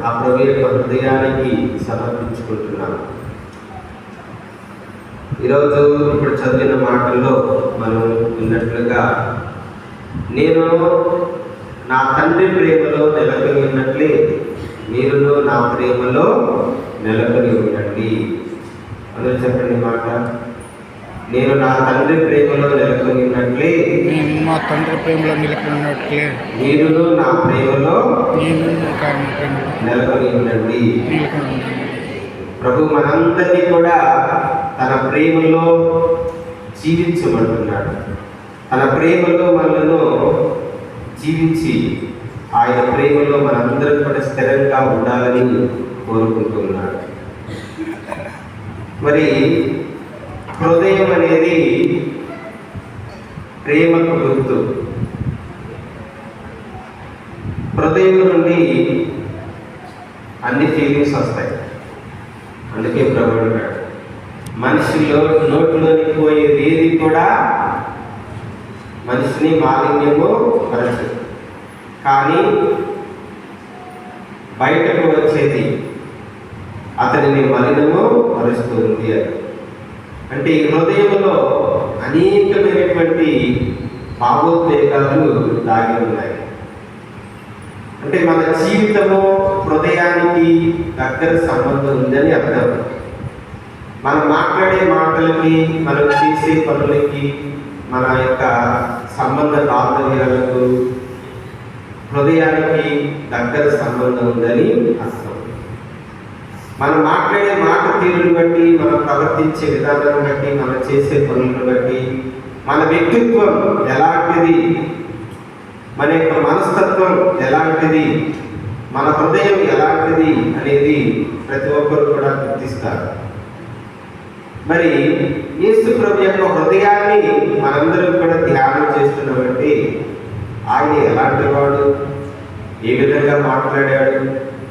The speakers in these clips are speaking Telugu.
ఆ ప్రభు యొక్క హృదయానికి సమర్పించుకుంటున్నాను. ఈరోజు ఇప్పుడు చదివిన మాటల్లో మనం విన్నట్లుగా, నేను నా తండ్రి ప్రేమలో నెలకొని ఉన్నట్లే మీరును నా ప్రేమలో నెలకొని ఉండండి. అందరూ చెప్పండి మాట. నేను నా తండ్రి ప్రేమలో నెలకొని ఉన్నట్లే, నేను మా తండ్రి ప్రేమలో నెలకొన్నట్లే మీరును నా ప్రేమలో నేను నెలకొని ఉండండి. నెలకొని ప్రభు మనందరినీ కూడా తన ప్రేమలో జీవించమంటున్నాడు. తన ప్రేమలో మనలను జీవించి ఆయన ప్రేమలో మనందరం కూడా స్థిరంగా ఉండాలని కోరుకుంటున్నాడు. మరి హృదయం అనేది ప్రేమకు గుర్తు. హృదయం నుండి అన్ని ఫీలింగ్స్ వస్తాయి. అందుకే ప్రభు అంటాడు, మనిషిలో నోటిలోకి పోయేది ఏది కూడా మనిషిని మాలిన్యము పరచదు, కానీ బయటకు వచ్చేది అతనిని మలినము పరుస్తుంది. అంటే ఈ హృదయంలో అనేకమైనటువంటి భావోద్వేగాలు దాగి ఉన్నాయి. అంటే మన జీవితము హృదయానికి దగ్గర సంబంధం ఉందని అర్థం. మనం మాట్లాడే మాటలకి, మనం చేసే పనులకి, మన యొక్క సంబంధ బాంధవ్యాలకు హృదయానికి దగ్గర సంబంధం ఉందని అర్థం. మనం మాట్లాడే మాట తీరుని బట్టి, మనం ప్రవర్తించే విధానాన్ని బట్టి, మనం చేసే పనులను బట్టి, మన వ్యక్తిత్వం ఎలాంటిది, మన యొక్క మనస్తత్వం ఎలాంటిది, మన హృదయం ఎలాంటిది అనేది ప్రతి ఒక్కరు కూడా గుర్తిస్తారు. మరి యేసు ప్రభు యొక్క హృదయాన్ని మనందరం కూడా ధ్యానం చేస్తున్నామంటే ఆయన ఎలాంటి వాడు, ఏ విధంగా మాట్లాడాడు,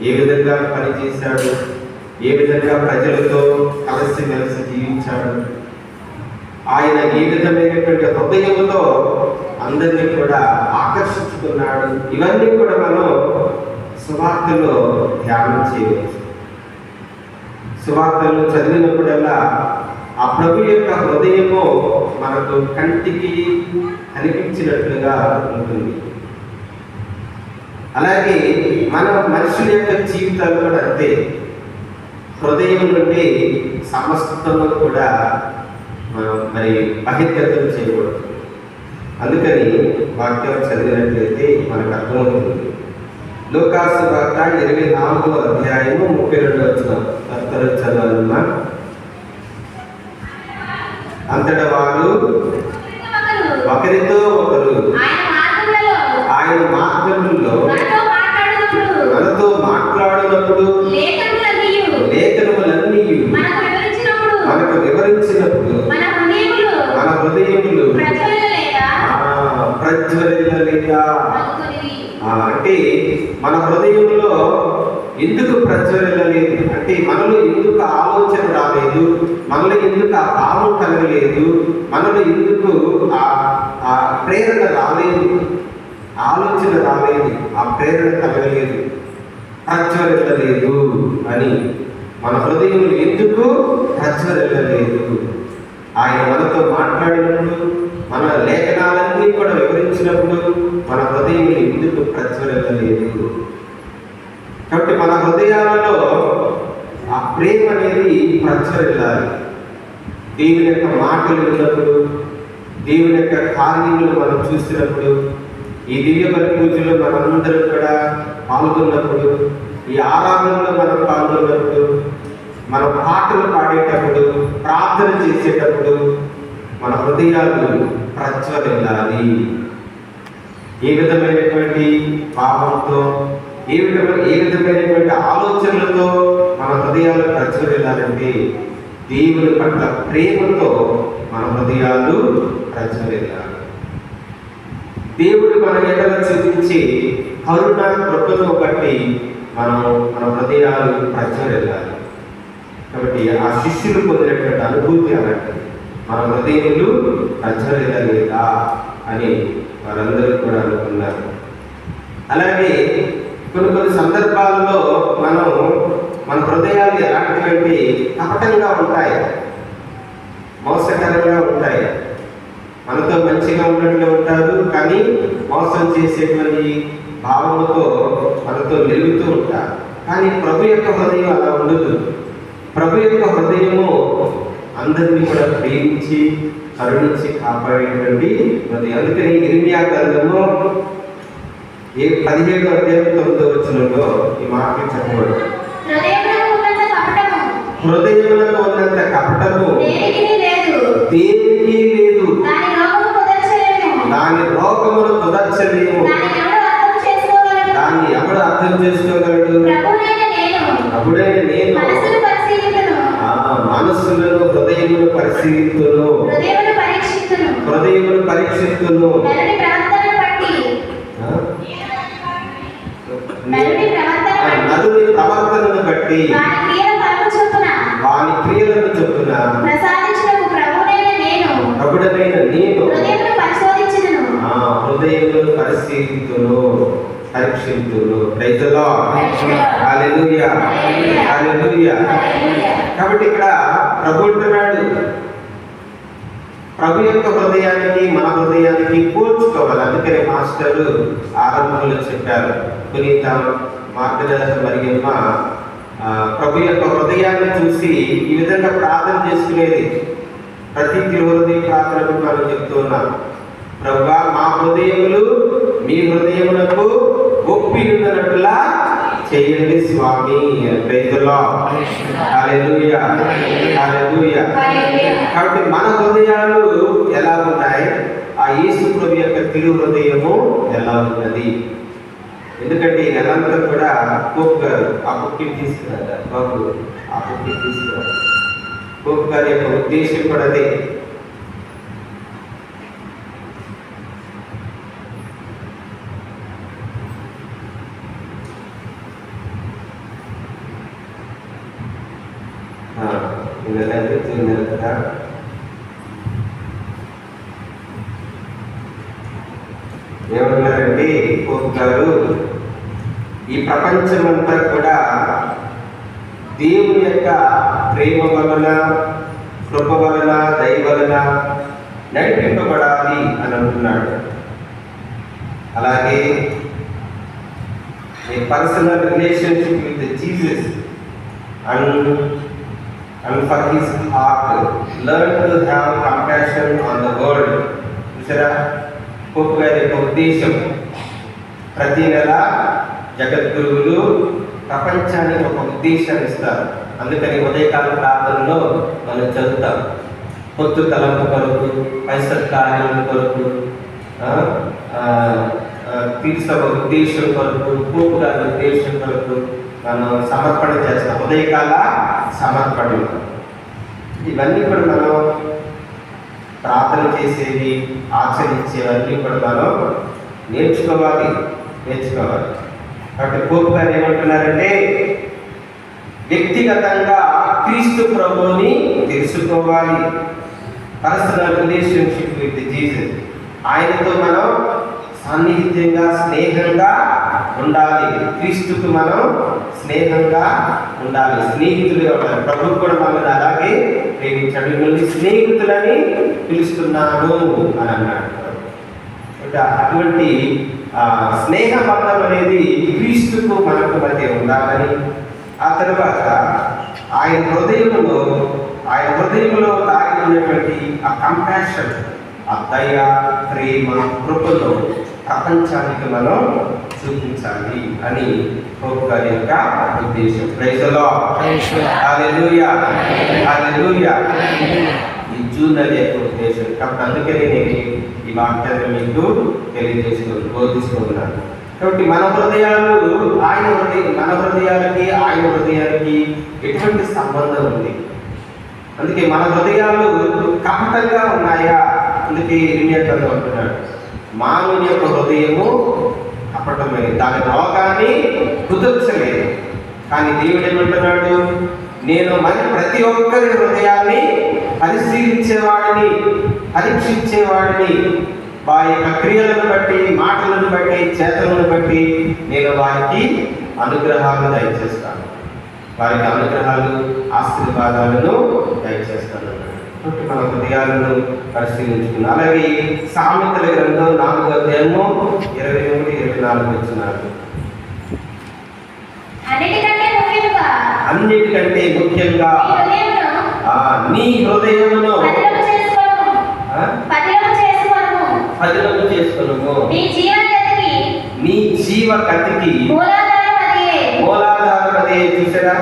ఏ విధంగా పనిచేశాడు, ఏ విధంగా ప్రజలతో కలిసిమెలిసి జీవించాడు, ఆయన ఏ విధమైనటువంటి హృదయంతో అందరినీ కూడా ఆకర్షించుకున్నాడు, ఇవన్నీ కూడా మనం సువార్తలో ధ్యానం చేయవచ్చు. సువార్తలు చదివినప్పుడల్లా ఆ ప్రభు యొక్క హృదయము మనకు కంటికి కనిపించినట్లుగా ఉంటుంది. అలాగే మన మనుషుల యొక్క జీవితాలు కూడా అంతే. హృదయం నుండి సమస్తము కూడా మనం మరి బహిర్గతం చేయబడుతుంది. అందుకని వాక్యం చదివినట్లయితే మనకు అర్థమవుతుంది. లూకాసు వార్త 24వ అధ్యాయము 32వ వచనం అందరూ చదవాలన్నా. అంతటా వారు ఒకరితో ఒకరు ఆయన మార్గములలో మనతో మాట్లాడినప్పుడు లేఖనములన్నీ మనకు వివరించినప్పుడు మన హృదయములు ప్రజ్వలిల్లలేదా? అంటే మన హృదయంలో ఎందుకు ప్రజ్వలిల్లలేదు అంటే మనలో ఎందుకు ఆలోచన రాలేదు, మనలో ఎందుకు ఆ భావం కలగలేదు, మనలో ఎందుకు ఆ ప్రేరణ రాలేదు, ఆలోచన రాలేదు, ఆ ప్రేరణ కలగలేదు, ప్రజ్వలిల్లలేదు అని మన హృదయంలో ఎందుకు ప్రజ్వలిల్లలేదు? ఆయన మనతో మాట్లాడినప్పుడు, మన లేఖనాలన్నీ కూడా వివరించినప్పుడు మన హృదయం ఎందుకు ప్రజ్వలిల్లలేదు? కాబట్టి మన హృదయాలలో ఆ ప్రేమ అనేది ప్రజ్వలిల్లాలి. దేవుని యొక్క మాటలు విన్నప్పుడు, దేవుని యొక్క కార్యములు మనం చూసినప్పుడు, ఈ దివ్య బలి పూజలో మనందరం కూడా పాల్గొన్నప్పుడు, ఈ ఆరాధనలో మనం పాల్గొన్నప్పుడు, మన పాటలు పాడేటప్పుడు, ప్రార్థన చేసేటప్పుడు మన హృదయాలు ప్రజ్వలిల్లాలి. ఏ విధమైనటువంటి భావంతో, ఏ విధమైనటువంటి ఆలోచనలతో మన హృదయాలు ప్రజ్వలిల్లాలంటే దేవుని పట్ల ప్రేమతో మన హృదయాలు ప్రజ్వలిల్లాలి. దేవుడు మన ఎడల చూపించే కరుణ కృపను బట్టి మన హృదయాలు ప్రజ్వలిల్లాలి. కాబట్టి ఆ శిష్యులు పొందినటువంటి అనుభూతి అలాంటిది. మన హృదయములు ప్రజ్వలిల్లలేదా అని వారందరూ కూడా అనుకున్నారు. అలాగే కొన్ని సందర్భాల్లో మన కపటంగా ఉంటాయి, మోసకరంగా ఉంటాయి. మనతో మంచిగా ఉన్నట్లు ఉంటారు, కానీ మోసం చేసేటువంటి భావనతో మనతో నిలుగుతూ ఉంటారు. కానీ ప్రభు యొక్క హృదయం అలా ఉండదు. ప్రభు యొక్క హృదయము అందరినీ కూడా ప్రేమించి కరుణించి కాపాడేటువంటి హృదయం. అందుకని ఇర్మియా గ్రంథము 17వ అధ్యాయం 9వ వచనంలో ఈ మాటలు చెప్పబడు. హృదయములకు ఉన్నంత కపటము దేనికి లేదు, దాని రోగమును కుదర్చలేము, దాన్ని ఎవడు అర్థం చేసుకోగలడు? ప్రభుడైన నేను మనస్సులను హృదయమును పరిశీలిస్తును, హృదయమును పరీక్షిస్తును, నరుని ప్రవర్తనను బట్టి వాని క్రియలను చొప్పున ప్రభుడైన నేను హృదయమును పరిశీలిస్తును, పరీక్షింతును. Praise the Lord. Hallelujah, hallelujah. కాబట్టి ఇక్కడ ప్రభు అంటున్నాడు, ప్రభు యొక్క హృదయానికి మన హృదయానికి పోల్చుకోవాలి. అందుకనే మాస్టరు ఆరంభంలో చెప్పారు, పునీత మార్గదర్శక మరియమ్మ ప్రభు యొక్క హృదయాన్ని చూసి ఈ విధంగా ప్రార్థన చేసుకునేది. ప్రతి తిరుహృదయ ప్రార్థనకు మనం చెప్తూ ఉన్నాం, ప్రభువా మా హృదయములు మీ హృదయములకు ఒప్పి ఉన్నట్లుగా చేయండి స్వామి. Praise the Lord. Hallelujah, hallelujah. కాబట్టి మన హృదయాలు ఎలా ఉన్నాయి, ఆ యేసు ప్రభు యొక్క తిరు హృదయము ఎలా ఉన్నది? ఎందుకంటే ఈ నెలంతా కూడా పోప్ గారు ఆ బుక్కి తీసుకున్నారు. బాబు ఆ బుక్కి తీసుకున్నారు. పోప్ గారి యొక్క ఉద్దేశం కూడా అదే. కదా ఏమన్నారంటే పోప్ గారు, ఈ ప్రపంచమంతా కూడా దేవుని యొక్క ప్రేమ వలన, కృప వలన, దయ వలన నడిపింపబడాలి అని అంటున్నాడు. అలాగే a personal relationship with Jesus and for his heart, learn to have compassion on the world. చూసారా పోప్ గారి యొక్క ఉద్దేశం, ప్రతి నెల జగద్గురువులు ప్రపంచానికి ఒక ఉద్దేశాన్ని ఇస్తారు. అందుకని ఉదయకాల ప్రార్థనలో మనం చదువుతాం, పొత్తు తలంపు కొరకు, పైసలు కార్యాల కొరకు, తీర్చవ ఉద్దేశం కొరకు, పోపు గారి ఉద్దేశం కొరకు మనం సమర్పణ చేస్తాం. ఉదయకాల సమర్పణ ఇవన్నీ కూడా మనం ప్రార్థన చేసేవి, ఆచరించేవన్నీ కూడా మనం నేర్చుకోవాలి. కాబట్టి పోపు గారు ఏమంటున్నారంటే, వ్యక్తిగతంగా క్రీస్తు ప్రభువుని తెలుసుకోవాలి. పర్సనల్ రిలేషన్షిప్ విత్ జీసస్, ఆయనతో మనం సాన్నిహిత్యంగా, స్నేహంగా ఉండాలి. క్రీస్తుకు మనం స్నేహంగా ఉండాలి, స్నేహితులుగా ఉండాలి. ప్రభు కూడా మనల్ని అలాగే ప్రేమించాడు. మిమ్మల్ని స్నేహితులని పిలుస్తున్నాను అని అన్నాడు. అటువంటి స్నేహ బంధం అనేది క్రీస్తుకు మనకు మధ్య ఉండాలని, ఆ తర్వాత ఆయన హృదయంలో దాగి ఉన్నటువంటి ఆ కంపాషన్, ఆ దయ, ప్రేమ, కృపలో ప్రపంచానికి మనం చూపించాలి అని పోప్ గారి యొక్క ఉద్దేశం. Praise the Lord. Hallelujah, hallelujah. ఈ జూన్ నెల యొక్క ఉద్దేశం. కాబట్టి అందుకనే నేను ఈ వాక్యాన్ని మీకు బోధిస్తున్నాను. కాబట్టి మన హృదయాలకి ఆయన హృదయానికి ఎటువంటి సంబంధం ఉంది? అందుకే మన హృదయాలు కపటంగా ఉన్నాయా? అందుకే ఇర్మియా గ్రంథం అంటున్నాడు, మానవుని యొక్క హృదయము కపటమైనది, దాని రోగాన్ని కుదర్చలేదు. కానీ దేవుడు ఏమంటున్నాడు, నేను ప్రతి ఒక్కరి హృదయాన్ని పరిశీలించేవాడిని, పరీక్షించేవాడిని, వారి యొక్క క్రియలను బట్టి, మాటలను బట్టి, చేతలను బట్టి నేను వారికి అనుగ్రహాలను దయచేస్తాను. వారికి అనుగ్రహాలు ఆశీర్వాదాలను దయచేస్తానన్నాడు. కాబట్టి మన హృదయాలను పరిశీలించుకున్నాం. అలాగే సామెతల గ్రంథం 4వ అధ్యాయము 21-24 వచనాలు. అన్నిటికంటే ముఖ్యంగా నీ హృదయమును పదిలము చేసుకొనుము. నీ జీవ గతికి మూలాధారం అదే. చూసారా,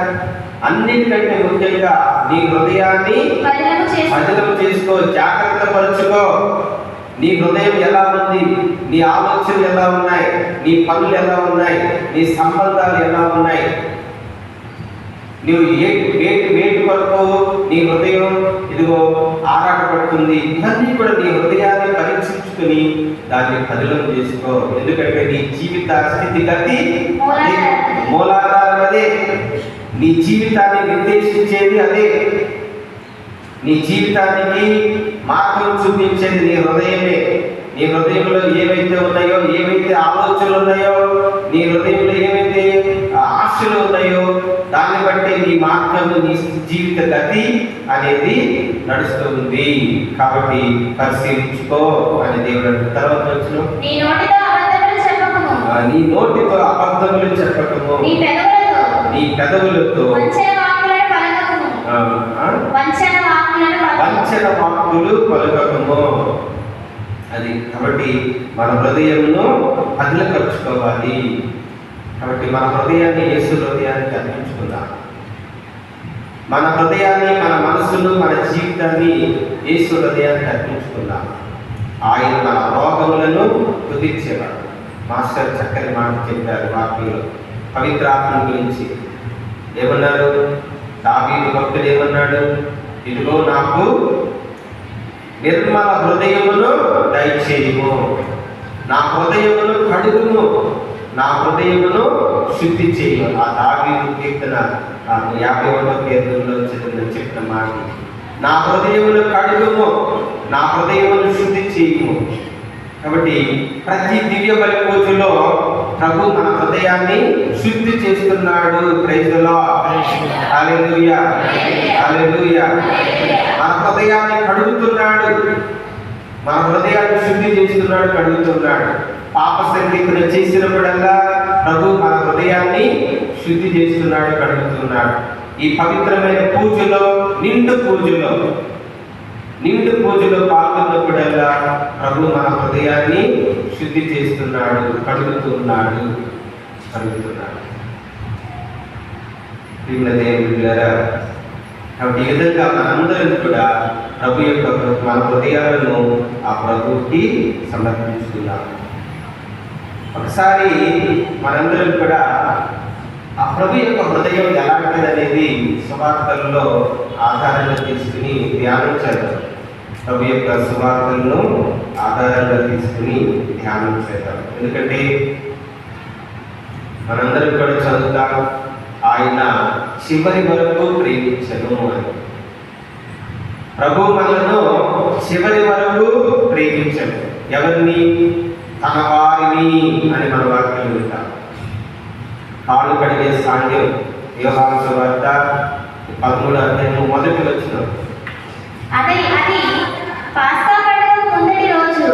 అన్నిటికంటే ముఖ్యంగా నీ హృదయాన్ని పదిలము చేసుకో, జాగ్రత్త పరుచుకో. నీ హృదయం ఎలా ఉంది, నీ ఆలోచనలు ఎలా ఉన్నాయి, నీ పనులు ఎలా ఉన్నాయి, నీ సంబంధాలు ఎలా ఉన్నాయి, నువ్వు వేటి కొరకు నీ హృదయం ఇదిగో ఆరాటపడుతుంది. ఇవన్నీ కూడా నీ హృదయాన్ని పరీక్షించుకుని దాన్ని పదిలం చేసుకో. ఎందుకంటే నీ జీవిత స్థితిగతి మూలాధారం అదే. నీ జీవితాన్ని నిర్దేశించేది అదే. నీ జీవితానికి మార్గం చూపించేది నీ హృదయమే. నీ హృదయంలో ఏవైతే ఉన్నాయో, ఏవైతే ఆలోచనలు ఉన్నాయో, నీ హృదయంలో ఏవైతే ఆశలు ఉన్నాయో, దాన్ని బట్టి నీ మార్గము, నీ జీవిత గతి అనేది నడుస్తుంది. కాబట్టి పరిశీలించుకో అని దేవుడు. తర్వాత వచ్చిన నీ నోటితో అబద్ధములు చెప్పకము, నీ పెదవులతో వంచన వాక్కులు పలకకము. అది. కాబట్టి మన హృదయమును పదిలపరుచుకోవాలి. కాబట్టి మన హృదయాన్ని యేసు హృదయానికి అర్పించుకుందాం. మన హృదయాన్ని, మన మనసును, మన జీవితాన్ని యేసు హృదయానికి అర్పించుకుందాం. ఆయన మన రోగములను కుదిర్చేవాడు. మాస్టర్ చక్కని మాట చెప్పారు వాక్యంలో పవిత్రాత్మ గురించి. ఏమన్నారు? దావీదు భక్తుడు ఏమన్నాడు? ఇదిగో నాకు నిర్మల హృదయమును దయచేయుము, నా హృదయమును కడుగుము, నా హృదయమును శుద్ధి చేయు. ఆ దావీదు కీర్తన 51వ కీర్తనలో చెప్పిన మాట. నా హృదయమును కడుగుము, నా హృదయమును శుద్ధి చేయము. కాబట్టి ప్రతి దివ్య బలి పూజలో ప్రభు మన హృదయాన్ని శుద్ధి చేస్తున్నాడు. Praise the Lord. Hallelujah, hallelujah. మన హృదయాన్ని కడుగుతున్నాడు, మన హృదయాన్ని శుద్ధి చేస్తున్నాడు, కడుగుతున్నాడు. పాప సంకీర్తన చేసినప్పుడల్లా ప్రభు మన హృదయాన్ని శుద్ధి చేస్తున్నాడు, కడుగుతున్నాడు. ఈ పవిత్రమైన పూజలో, నిండు పూజలో పాల్గొన్నప్పుడల్లా ప్రభు మన హృదయాన్ని శుద్ధి చేస్తున్నాడు, కడుగుతున్నాడు. దేవుడారా, కాబట్టి ఈ విధంగా మనందరం కూడా ప్రభు యొక్క మన హృదయాలను ఆ ప్రభువుకి సమర్పించుకున్నాం. ఒకసారి మనందరం కూడా ఆ ప్రభు యొక్క హృదయం ఎలాంటిది అనేది సువార్తల్లో ఆధారంగా తీసుకుని ధ్యానం చేద్దాం. ప్రభు యొక్క సువార్తలను ఆధారంగా తీసుకుని ధ్యానం చేద్దాం. ఎందుకంటే మనందరం కూడా చదువుతాం, ఆయన చివరి వరకు ప్రేమించను అని. ప్రభు మనను చివరి వరకు ప్రేమించను. ఎవరిని? తన వారిని అని మన వాక్యం వింటాం. కాళ్ళు కడిగే సాంగ్యం యోహాను సువార్త 13వ అధ్యాయం 1వ వచనం. అది పాస్కా పండుగ ముందటి రోజు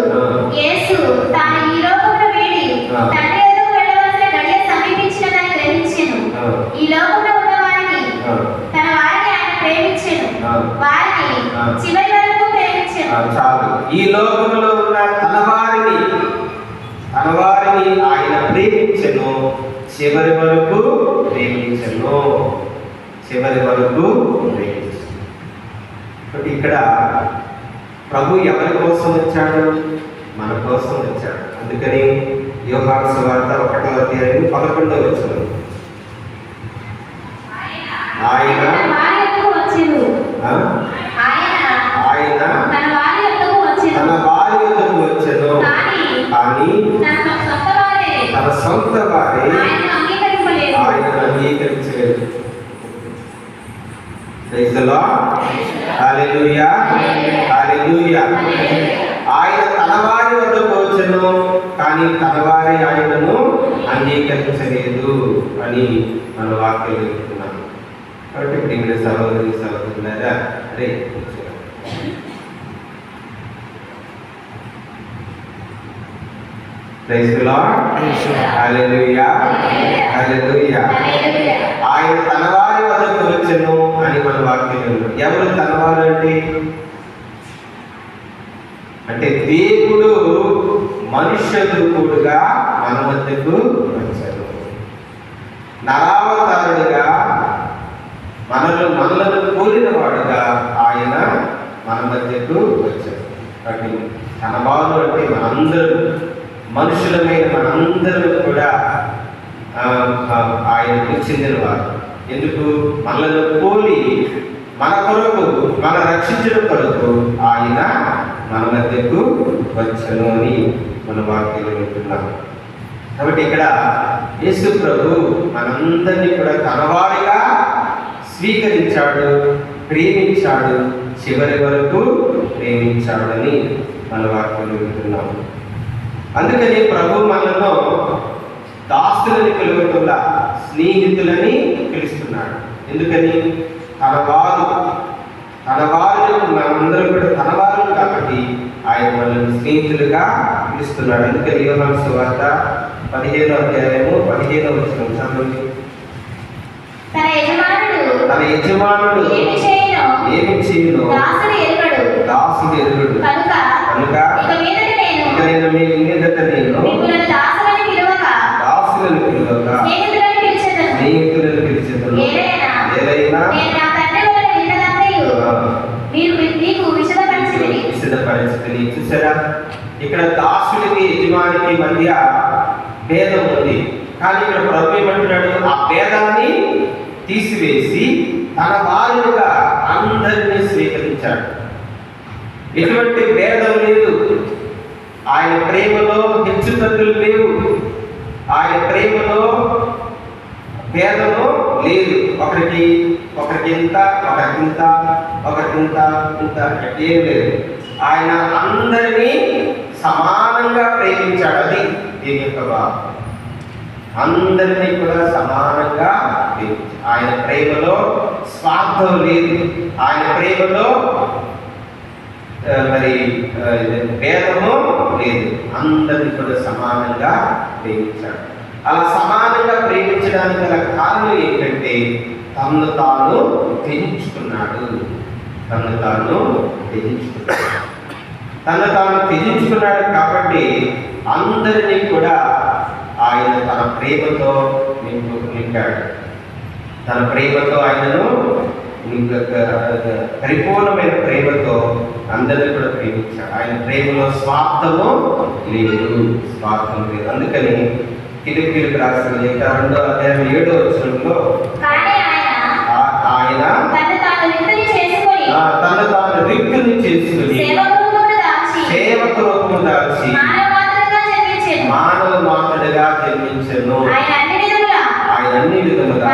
యేసు తాను ఈ లోకమును వీడి తండ్రి ఎదురుకు వెళ్ళవలసిన గడియ సమీపించినదని గ్రహించెను. ఈ లోకములో ఉన్న వారిని, తన వారిని ఆయన ప్రేమించెను, వారిని చివరి వరకు ప్రేమించెను. చాలు. ఈ లోకములో ఉన్న తన వారిని ఆయన ప్రేమించెను, చివరి వరకు ప్రేమించెను. ఇక్కడ ప్రభు ఎవరి కోసం వచ్చాడు? మన కోసం వచ్చాడు. అందుకని యోహాను సువార్త 1వ అధ్యాయం 11వ వచనం. ఆయన తన వారి యొద్దకు వచ్చెను, కానీ తన సొంత వారే ఆయన అంగీకరించలేదు. Praise the Lord. Hallelujah, hallelujah. ఆయన తన వారి వద్దకు వచ్చెను, కానీ తన వారి ఆయనను అంగీకరించలేదు అని మన వాక్యం చెప్తున్నాం. కాబట్టి ప్రియమైన సహోదరి సహోదరులారా, అరే praise the Lord, hallelujah, hallelujah. ఆయన తన వారి వద్దకు వచ్చెను అని మన వాక్యం. ఎవరు తన వారు అంటే దేవుడు మనుష్య రూపుడుగా మన మధ్యకు వచ్చాడు. నరావతారుడుగా మనలను కోరిన వాడుగా ఆయన మన మధ్యకు వచ్చాడు. కాబట్టి తన వారు అంటే మనందరూ, మనుషులమైన మనందరూ కూడా ఆయనకు చెందినవారు. ఎందుకు? మనలను పోలి మన కొరకు, మన రక్షించడం కొరకు ఆయన మన మధ్యకు వచ్చను అని మన వాక్యంలో వింటున్నాం. కాబట్టి ఇక్కడ యేసు ప్రభు మనందరినీ కూడా తనవాడిగా స్వీకరించాడు, ప్రేమించాడు, చివరి వరకు ప్రేమించాడని మన వాక్యంలో వింటున్నాం. అందుకని ప్రభు మనలో దాసులని పిలువకుండా స్నేహితులని పిలుస్తున్నాడు. ఎందుకని? తన వారు మనందరూ కూడా తన వారు కాబట్టి ఆయన మనల్ని స్నేహితులుగా పిలుస్తున్నాడు. అందుకని యోహాను సువార్త 15వ అధ్యాయము 15వ వచనం చదవండి. తన యజమానుడు ఏమి చేయను దాసుడు ఎరుగడు కనుక ఇక నేను మీ మీదట నేను దాసులను పిలువక స్నేహితులను పిలిచెదను. ఏలైనా విశదపరిచితిని. చూసారా, ఇక్కడ దాసుడికి యజమానికి మధ్య భేదం ఉంది. కానీ ఇక్కడ ప్రభు ఏమంటున్నాడు? ఆ భేదాన్ని తీసివేసి తన వారిగా అందరినీ స్వీకరించాడు. ఎటువంటి భేదం లేదు. ఆయన ప్రేమలో హెచ్చుతగ్గులు లేవు. ఆయన ప్రేమలో భేదము లేదు. ఒకరికి ఇంత, ఒకరికింత ఏం లేదు. ఆయన అందరినీ సమానంగా ప్రేమించాడు. అది దీని యొక్క భావం. అందరినీ కూడా సమానంగా ప్రేమించాడు. ఆయన ప్రేమలో స్వార్థం లేదు. ఆయన ప్రేమలో భేదము లేదు. అందరినీ కూడా సమానంగా ప్రేమించాడు. అలా సమానంగా ప్రేమించడానికి గల కారణం ఏంటంటే తను తాను త్యజించుకున్నాడు. తను తాను త్యజించుకున్నాడు కాబట్టి అందరినీ కూడా ఆయన తన ప్రేమతో నింపాడు. తన ప్రేమతో ఆయనను పరిపూర్ణమైన ప్రేమతో అందరినీ కూడా ప్రేమించాడు. ఆయన ప్రేమలో స్వార్థము లేదు. అందుకని ఫిలిప్పీయులకు రాసిన లేఖ 2వ అధ్యాయం 7వ వచనంలో ఆయన తను తాను రిక్తుని చేసుకుని సేవక రూపము దాల్చి మానవ మాత్రుడిగా జన్మించెను. ఆయన అన్ని విధములుగా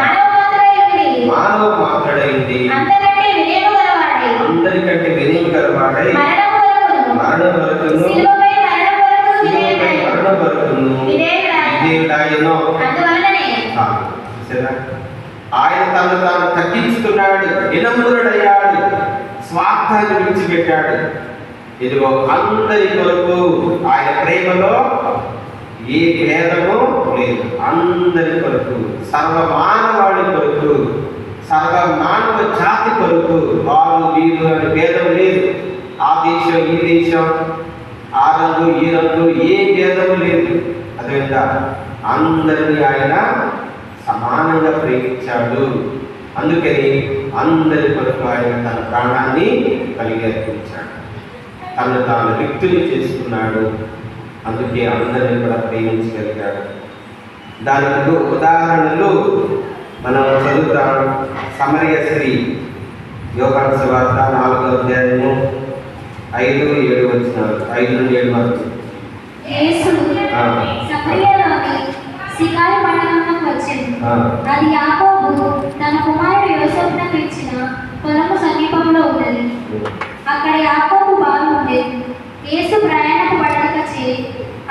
మానవ మాత్రుడైంది. అందరికంటే వినయం గలవాడై మరణం వరకును ఆయన తను తాను తగ్గించుకున్నాడు, వినమ్రుడయ్యాడు, స్వార్థాన్ని విడిచిపెట్టాడు. ఇదిగో అందరి కొరకు ఆయన ప్రేమలో ఏ భేదము లేదు. అందరి కొరకు, సర్వమానవాళి కొరకు, సర్వమానవ జాతి కొరకు, వారు వీరు అని భేదం లేదు. ఆ దేశం ఈ దేశం, ఆ రంగు ఈ రంగు, ఏ భేదము లేదు. అదేవిధంగా అందరినీ ఆయన సమానంగా ప్రేమించాడు. అందుకని అందరి కొరకు ఆయన తన ప్రాణాన్ని కలిగర్పించాడు. తను తాను రిక్తుని చేసుకున్నాడు. అందుకే అందరినీ కూడా ప్రేమించగలిగాడు. దానికి ఉదాహరణలు మనం చదువుతాం. సమరయ స్త్రీ, యోహాను సువార్త 4వ అధ్యాయము 5-7 వచనాలు, 5 నుండి 7 వరకు. సికారు పట్టణంలోకి వచ్చింది. అది యాకోబు తన కుమారుడు యోసేపునకు ఇచ్చిన పొలము సమీపంలో ఉన్నది. అక్కడ యాకోబు బావి ఉండేది. యేసు ప్రయాణపు పడకచే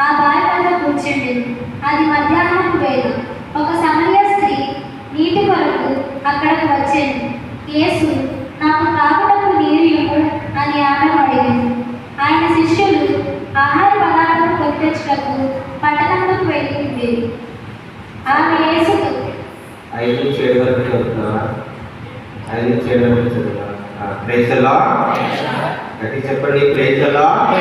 ఆ బావి వద్ద కూర్చుండెను. అది మధ్యాహ్నపు వేళ. ఒక సమరయ స్త్రీ నీటి కొరకు అక్కడకు వచ్చాను. యేసు, నాకు త్రాగుటకు నీరు ఇవ్వు అని ఆమెను అడిగాను. ఆయన శిష్యులు ఆహార పదార్థం కొని తెచ్చుటకు పట్టణంలోకి వెళ్ళింది. ఆమె యేసుకు 5 నుంచి 7 వరకు చదువుతున్నావా? 5 నుంచి 7 వరకు చదువుతున్నావా? Praise the Lord. గట్టి చెప్పండి, praise the Lord.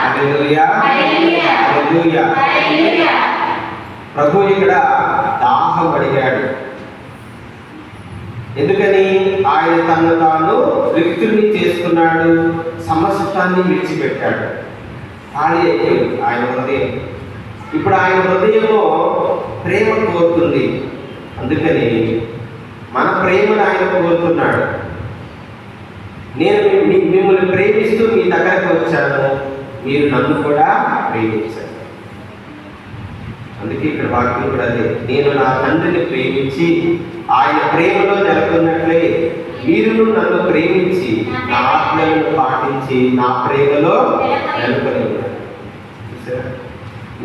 Hallelujah, hallelujah. ప్రభు ఇక్కడ దాహం అడిగాడు. ఎందుకని? ఆయన తను తాను వ్యక్తుల్ని చేసుకున్నాడు, సమస్తాన్ని విడిచిపెట్టాడు. ఖాళీ అయిపోయింది ఆయన హృదయం. ఇప్పుడు ఆయన హృదయంలో ప్రేమ కోరుతుంది. అందుకని మన ప్రేమను ఆయన కోరుతున్నాడు. నేను మిమ్మల్ని ప్రేమిస్తూ మీ దగ్గరకు వచ్చాను, మీరు నన్ను కూడా ప్రేమించారు. అందుకే ఇక్కడ వాక్యం కూడా అదే, నేను నా తండ్రిని ప్రేమించి ఆయన ప్రేమలో నెలకొన్నట్లే మీరు నన్ను ప్రేమించి నా ఆజ్ఞలను పాటించి నా ప్రేమలో నెలకొని ఉన్నారు.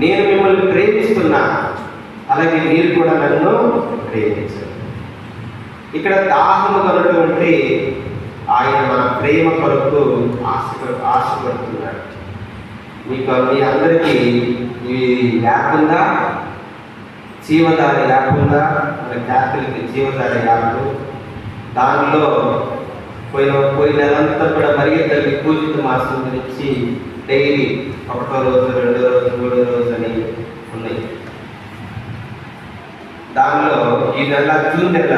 నేను మిమ్మల్ని ప్రేమిస్తున్నా, అలాగే మీరు కూడా నన్ను ప్రేమించారు. ఇక్కడ దాహము కలటువంటి ఆయన మన ప్రేమ కొరకు ఆశపడుతున్నాడు. మీకు మీ అందరికీ ఇవి లేకుండా జీవధార లేకుండా మన క్యాథలిక్ జీవధార యాప్, దానిలో పోయిన నెలంతా కూడా మరియ తల్లి పూజిత మాసం గురించి డైలీ 1వ రోజు, 2వ రోజు, 3వ రోజు అని ఉన్నాయి. దానిలో ఈ నెల జూన్ నెల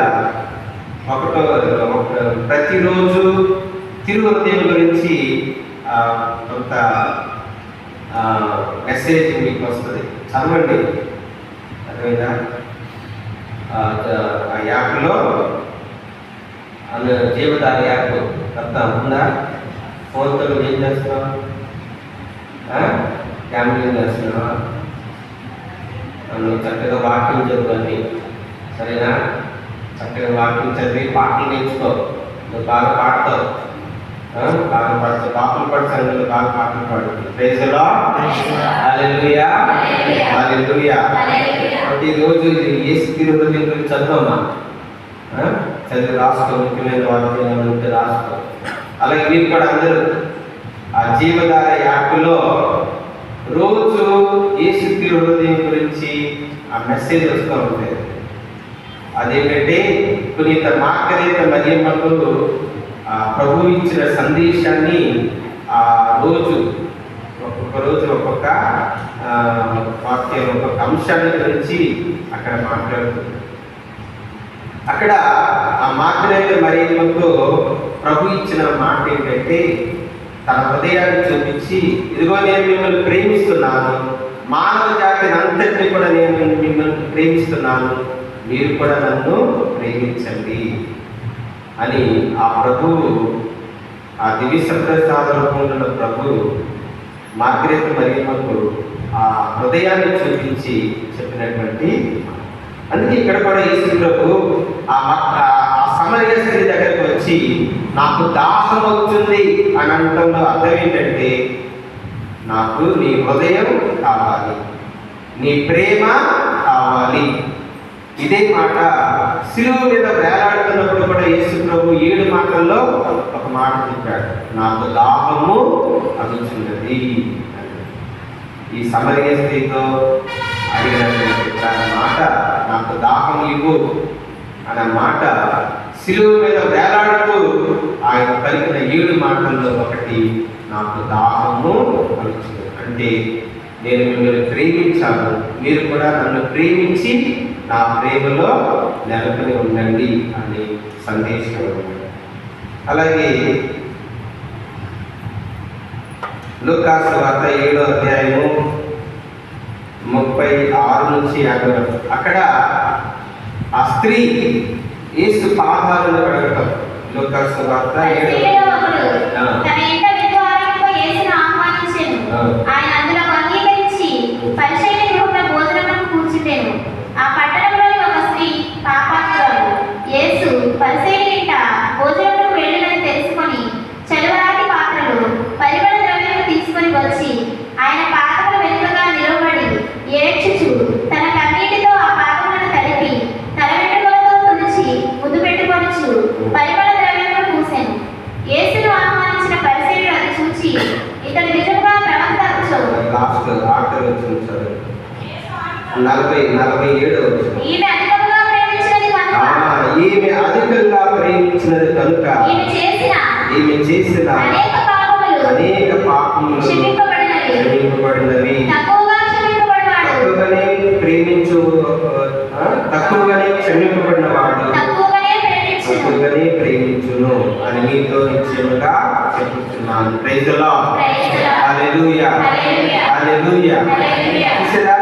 1వ ప్రతిరోజు తిరుహృదయం గురించి కొంత మెసేజ్ మీకు వస్తుంది, చదవండి. అర్థమైందా? ఆ యాప్లో జీవధార యాప్ అంతా ఉందా? ఫోన్తో ఏం చేస్తున్నావు? క్యామింగ్ చేస్తున్నావా? నువ్వు చక్కగా వాక్యం చదువుని, సరేనా? చక్కగా వాక్యం చదివి పాటలు నేర్చుకో. నువ్వు బాగా పాడతావు, బాగా పాడతావు. పాటలు పాడు, సంఘంలో బాగా పాటలు పాడు. Praise the Lord. Hallelujah, hallelujah. ప్రతిరోజు యేసు తిరుహృదయం గురించి చదువుమా, చదివి రాసుకో. ముఖ్యమైన వాక్యం ఉంటే రాసుకో. అలాగే మీరు కూడా అందరూ ఆ జీవధార యాప్లో రోజు యేసు తిరుహృదయం గురించి ఆ మెసేజ్ వస్తూ ఉంటుంది. అదేంటంటే పునీత మార్గరేత మరియమ్మకు ప్రభు ఇచ్చిన సందేశాన్ని ఆ రోజు ఒక్కొక్క రోజు ఒక్కొక్క వాక్యం, ఒక్కొక్క అంశాన్ని గురించి అక్కడ మాట్లాడుతుంది. అక్కడ ఆ మార్గరేత మరియమ్మకు ప్రభు ఇచ్చిన మాట ఏంటంటే, తన హృదయాన్ని చూపించి, ఇదిగో నేను మిమ్మల్ని ప్రేమిస్తున్నాను, మానవ జాతిని అంతటిని కూడా నేను మిమ్మల్ని ప్రేమిస్తున్నాను, మీరు కూడా నన్ను ప్రేమించండి అని ఆ ప్రభువు, ఆ దివ్య సంప్రసాద రూపంలో ఉన్న ప్రభువు మార్గరేత మరియమ్మకు ఆ హృదయాన్ని చూపించి చెప్పినటువంటి. అందుకే ఇక్కడ కూడా యేసు ప్రభు ఆ సమరయ స్త్రీ దగ్గరకు వచ్చి నాకు దాహం అవుతుంది అని అనడంలో అర్థం ఏంటంటే, నాకు నీ హృదయం కావాలి, నీ ప్రేమ కావాలి. ఇదే మాట శిలువ మీద వేలాడుతున్నప్పుడు కూడా యేసు ప్రభు 7 మాటల్లో ఒక మాట చెప్పాడు, నాకు దాహము అగుచున్నది. ఈ సమరయ స్త్రీతో అడిగినటువంటి మాట, నాకు దాహం ఇవ్వు అన్న మాట శిలువ మీద వేలాడుతూ ఆయన పలికిన 7 మాటల్లో ఒకటి, నాకు దాహము అగుచున్నది. అంటే నేను మిమ్మల్ని ప్రేమించాను, మీరు కూడా నన్ను ప్రేమించి నా ప్రేమలో నెలకొని ఉండండి అని సందేశం. అలాగే లూకా సువార్త 7వ అధ్యాయము 36 నుంచి 50 వరకు అక్కడ ఆ స్త్రీ యేసు పాదాలను కడగటం. లూకా సువార్త 7వ ఆయన అందులో అంగీకరించి పరిచర్య గృహంలో భోజనమునకు కూర్చుండెను. ఆ పట్టణంలోని ఒక స్త్రీ పాపాత్మురాలు యేసు పరిచర్య ఇంట భోజనమునకు వెళ్ళినని తెలుసుకొని చలువరాతి పాత్రలు పరిమళ ద్రవ్యములు తీసుకొని వచ్చి ఆయన పాదముల వెనుకగా నిలబడి ఏడ్చుచు తన కన్నీటితో ఆ పాదములను తడిపి తల వెంట్రుకలతో తుడిచి 47 ఈమె అధికంగా ప్రేమించినది కనుక ఈమె అధికంగా ప్రేమించినది కనుక ఈమె చేసిన అనేక పాపములు క్షమింపబడినవి. తక్కువగానే క్షమింపబడిన వాడు తక్కువగానే ప్రేమించును అని మీతో నిశ్చయముగా చెప్పుతున్నాను. Praise the Lord. Hallelujah, hallelujah. చూసారా,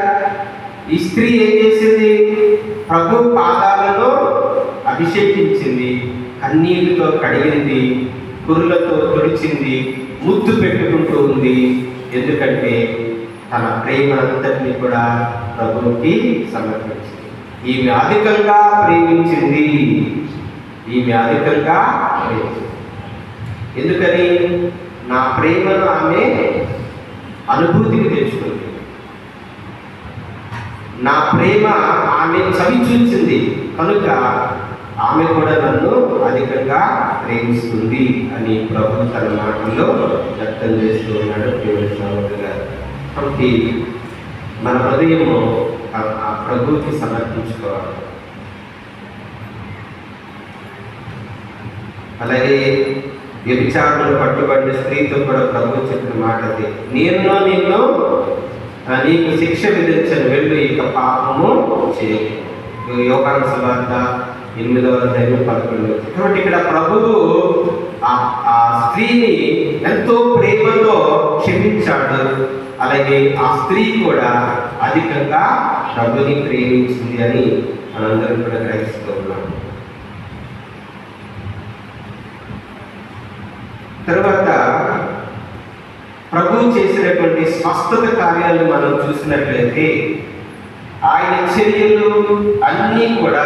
ఈ స్త్రీ ఏం చేసింది? ప్రభు పాదాలను అభిషేకించింది, కన్నీటితో కడిగింది, కురులతో తుడిచింది, ముద్దు పెట్టుకుంటూ ఉంది. ఎందుకంటే తన ప్రేమనంతటిని కూడా ప్రభువుకి సమర్పించింది. ఈమె అధికంగా ప్రేమించింది. ఈమె అధికంగా ప్రేమించింది. ఎందుకని? నా ప్రేమను ఆమె అనుభూతికి తెచ్చుకుంది. నా ప్రేమ ఆమె చవి చూచింది కనుక ఆమె కూడా నన్ను అధికంగా ప్రేమిస్తుంది అని ప్రభు తన మాటల్లో వ్యక్తం చేస్తూ ఉన్నాడు. దేవుని సహోదరులు గారు, కాబట్టి మన హృదయము ఆ ప్రభువుకి సమర్పించుకోవాలి. అలాగే వ్యభిచారంలో పట్టుబడిన స్త్రీతో కూడా ప్రభు చెప్పిన మాట అది, నేను నిన్ను నీకు శిక్ష విధించను, వెళ్ళు, ఇక పాపము చేయకు. యోహాను సువార్త 8:11. కాబట్టి ఇక్కడ ప్రభువు ఆ స్త్రీని ఎంతో ప్రేమతో క్షమించాడు. అలాగే ఆ స్త్రీ కూడా అధికంగా ప్రభుని ప్రేమించింది అని మనందరం కూడా గ్రహిస్తూ ఉన్నాం. తర్వాత ప్రభు చేసినటువంటి స్వస్థత కార్యాలు మనం చూసినట్లయితే ఆయన చర్యలు అన్నీ కూడా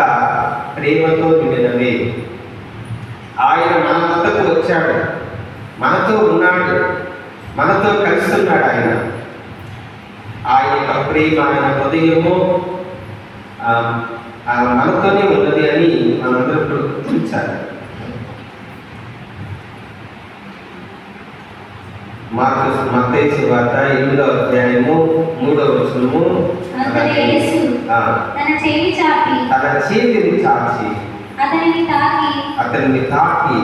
ప్రేమతో నిండినవే. ఆయన మన వద్దకు వచ్చాడు, మనతో ఉన్నాడు, మనతో కలిసి ఉన్నాడు. ఆయన యొక్క ప్రేమ, ఆయన హృదయము మనతోనే ఉన్నది అని మనందరూ ఇప్పుడు గుర్తించాలి. మత్తయి సువార్త 8:3 తన చేతిని చాచి అతనిని తాకి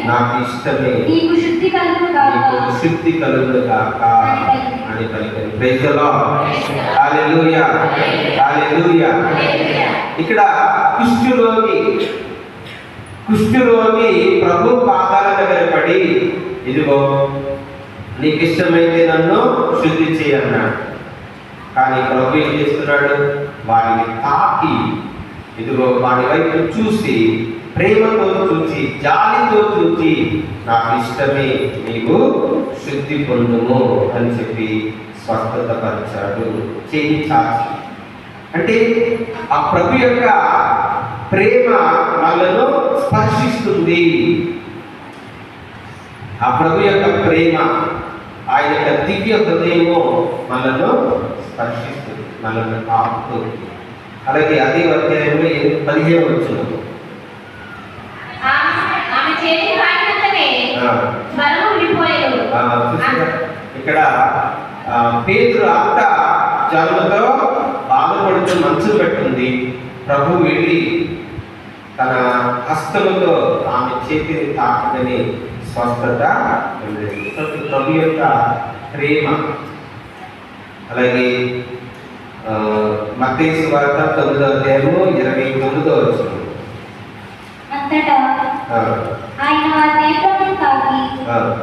నాకు ఇష్టమే, నీకు శుద్ధి కలుగును గాక అని పలికింది. Praise the Lord. Hallelujah, hallelujah. ఇక్కడ కుష్ఠరోగి ప్రభు పాదాల దగ్గర పడి, ఇదిగో నీకు ఇష్టమైతే నన్ను శుద్ధి చేయన్నాడు. కానీ ప్రభు ఏం చేస్తున్నాడు? వారిని తాకి, ఇదిగో వారి వైపు చూసి, ప్రేమతో చూచి, జాలితో చూచి, నాకు ఇష్టమే, నీవు శుద్ధి పొందుము అని చెప్పి స్వస్థత పరిచాడు, చేయి చాచి. అంటే ఆ ప్రభు యొక్క ప్రేమ వాళ్ళను స్పర్శిస్తుంది. ఆ ప్రభు యొక్క ప్రేమ, ఆయన యొక్క దివ్య హృదయము మనను స్పర్శిస్తుంది, మనల్ని తాకుతుంది. అలాగే అదే అధ్యాయంలో 15 ఇక్కడ పేతురు అంత జన్మతో బాధపడుతూ మంచు పెట్టుంది. ప్రభు వెళ్ళి తన హస్తముతో ఆమె చేతిని తాకదని స్వస్థత ఉండేది. ప్రభు యొక్క ప్రేమ. అలాగే మత్తయి సువార్త 9:29. అంతటా ఆయన వారి నేత్రములను తాకి,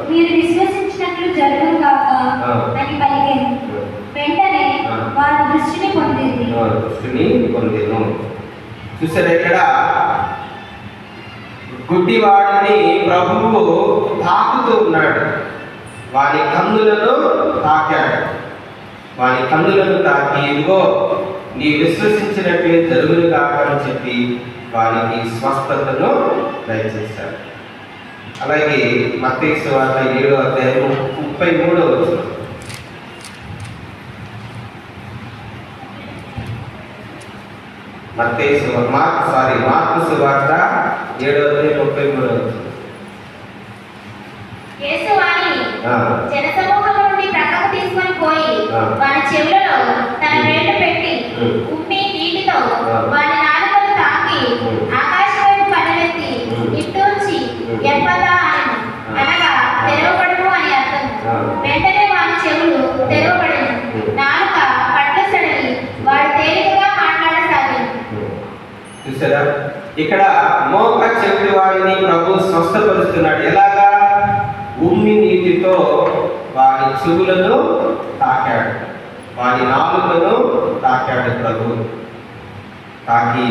మీరు విశ్వసించినట్లు జరుగును గాక అని పలికెను. వెంటనే వారు దృష్టిని పొందెను. చూసారా, ఇక్కడ గుడ్డివాడిని ప్రభువు తాకుతూ ఉన్నాడు. వారి కన్నులను తాకాడు. వారి కన్నులను తాకి, ఇదిగో నీ విశ్వసించినట్లే జరుగును కాక అని చెప్పి వారికి స్వస్థతను దయచేశాడు. అలాగే మత్తయి సువార్త 7:33. మార్కు సువార్త 7:33. యేసు వారిని జనసమూహం నుండి ప్రక్కకు తీసుకొని పోయి వారి చెవులలో తన వేళ్ళు పెట్టి ఇక్కడ మోక చెవిటి వారిని ప్రభు స్వస్థపరుస్తున్నాడు. ఎలాగా? ఉమ్మి నీటితో వారి చెవులను తాకాడు, వారి నాలుకను తాకాడు ప్రభు. తాకి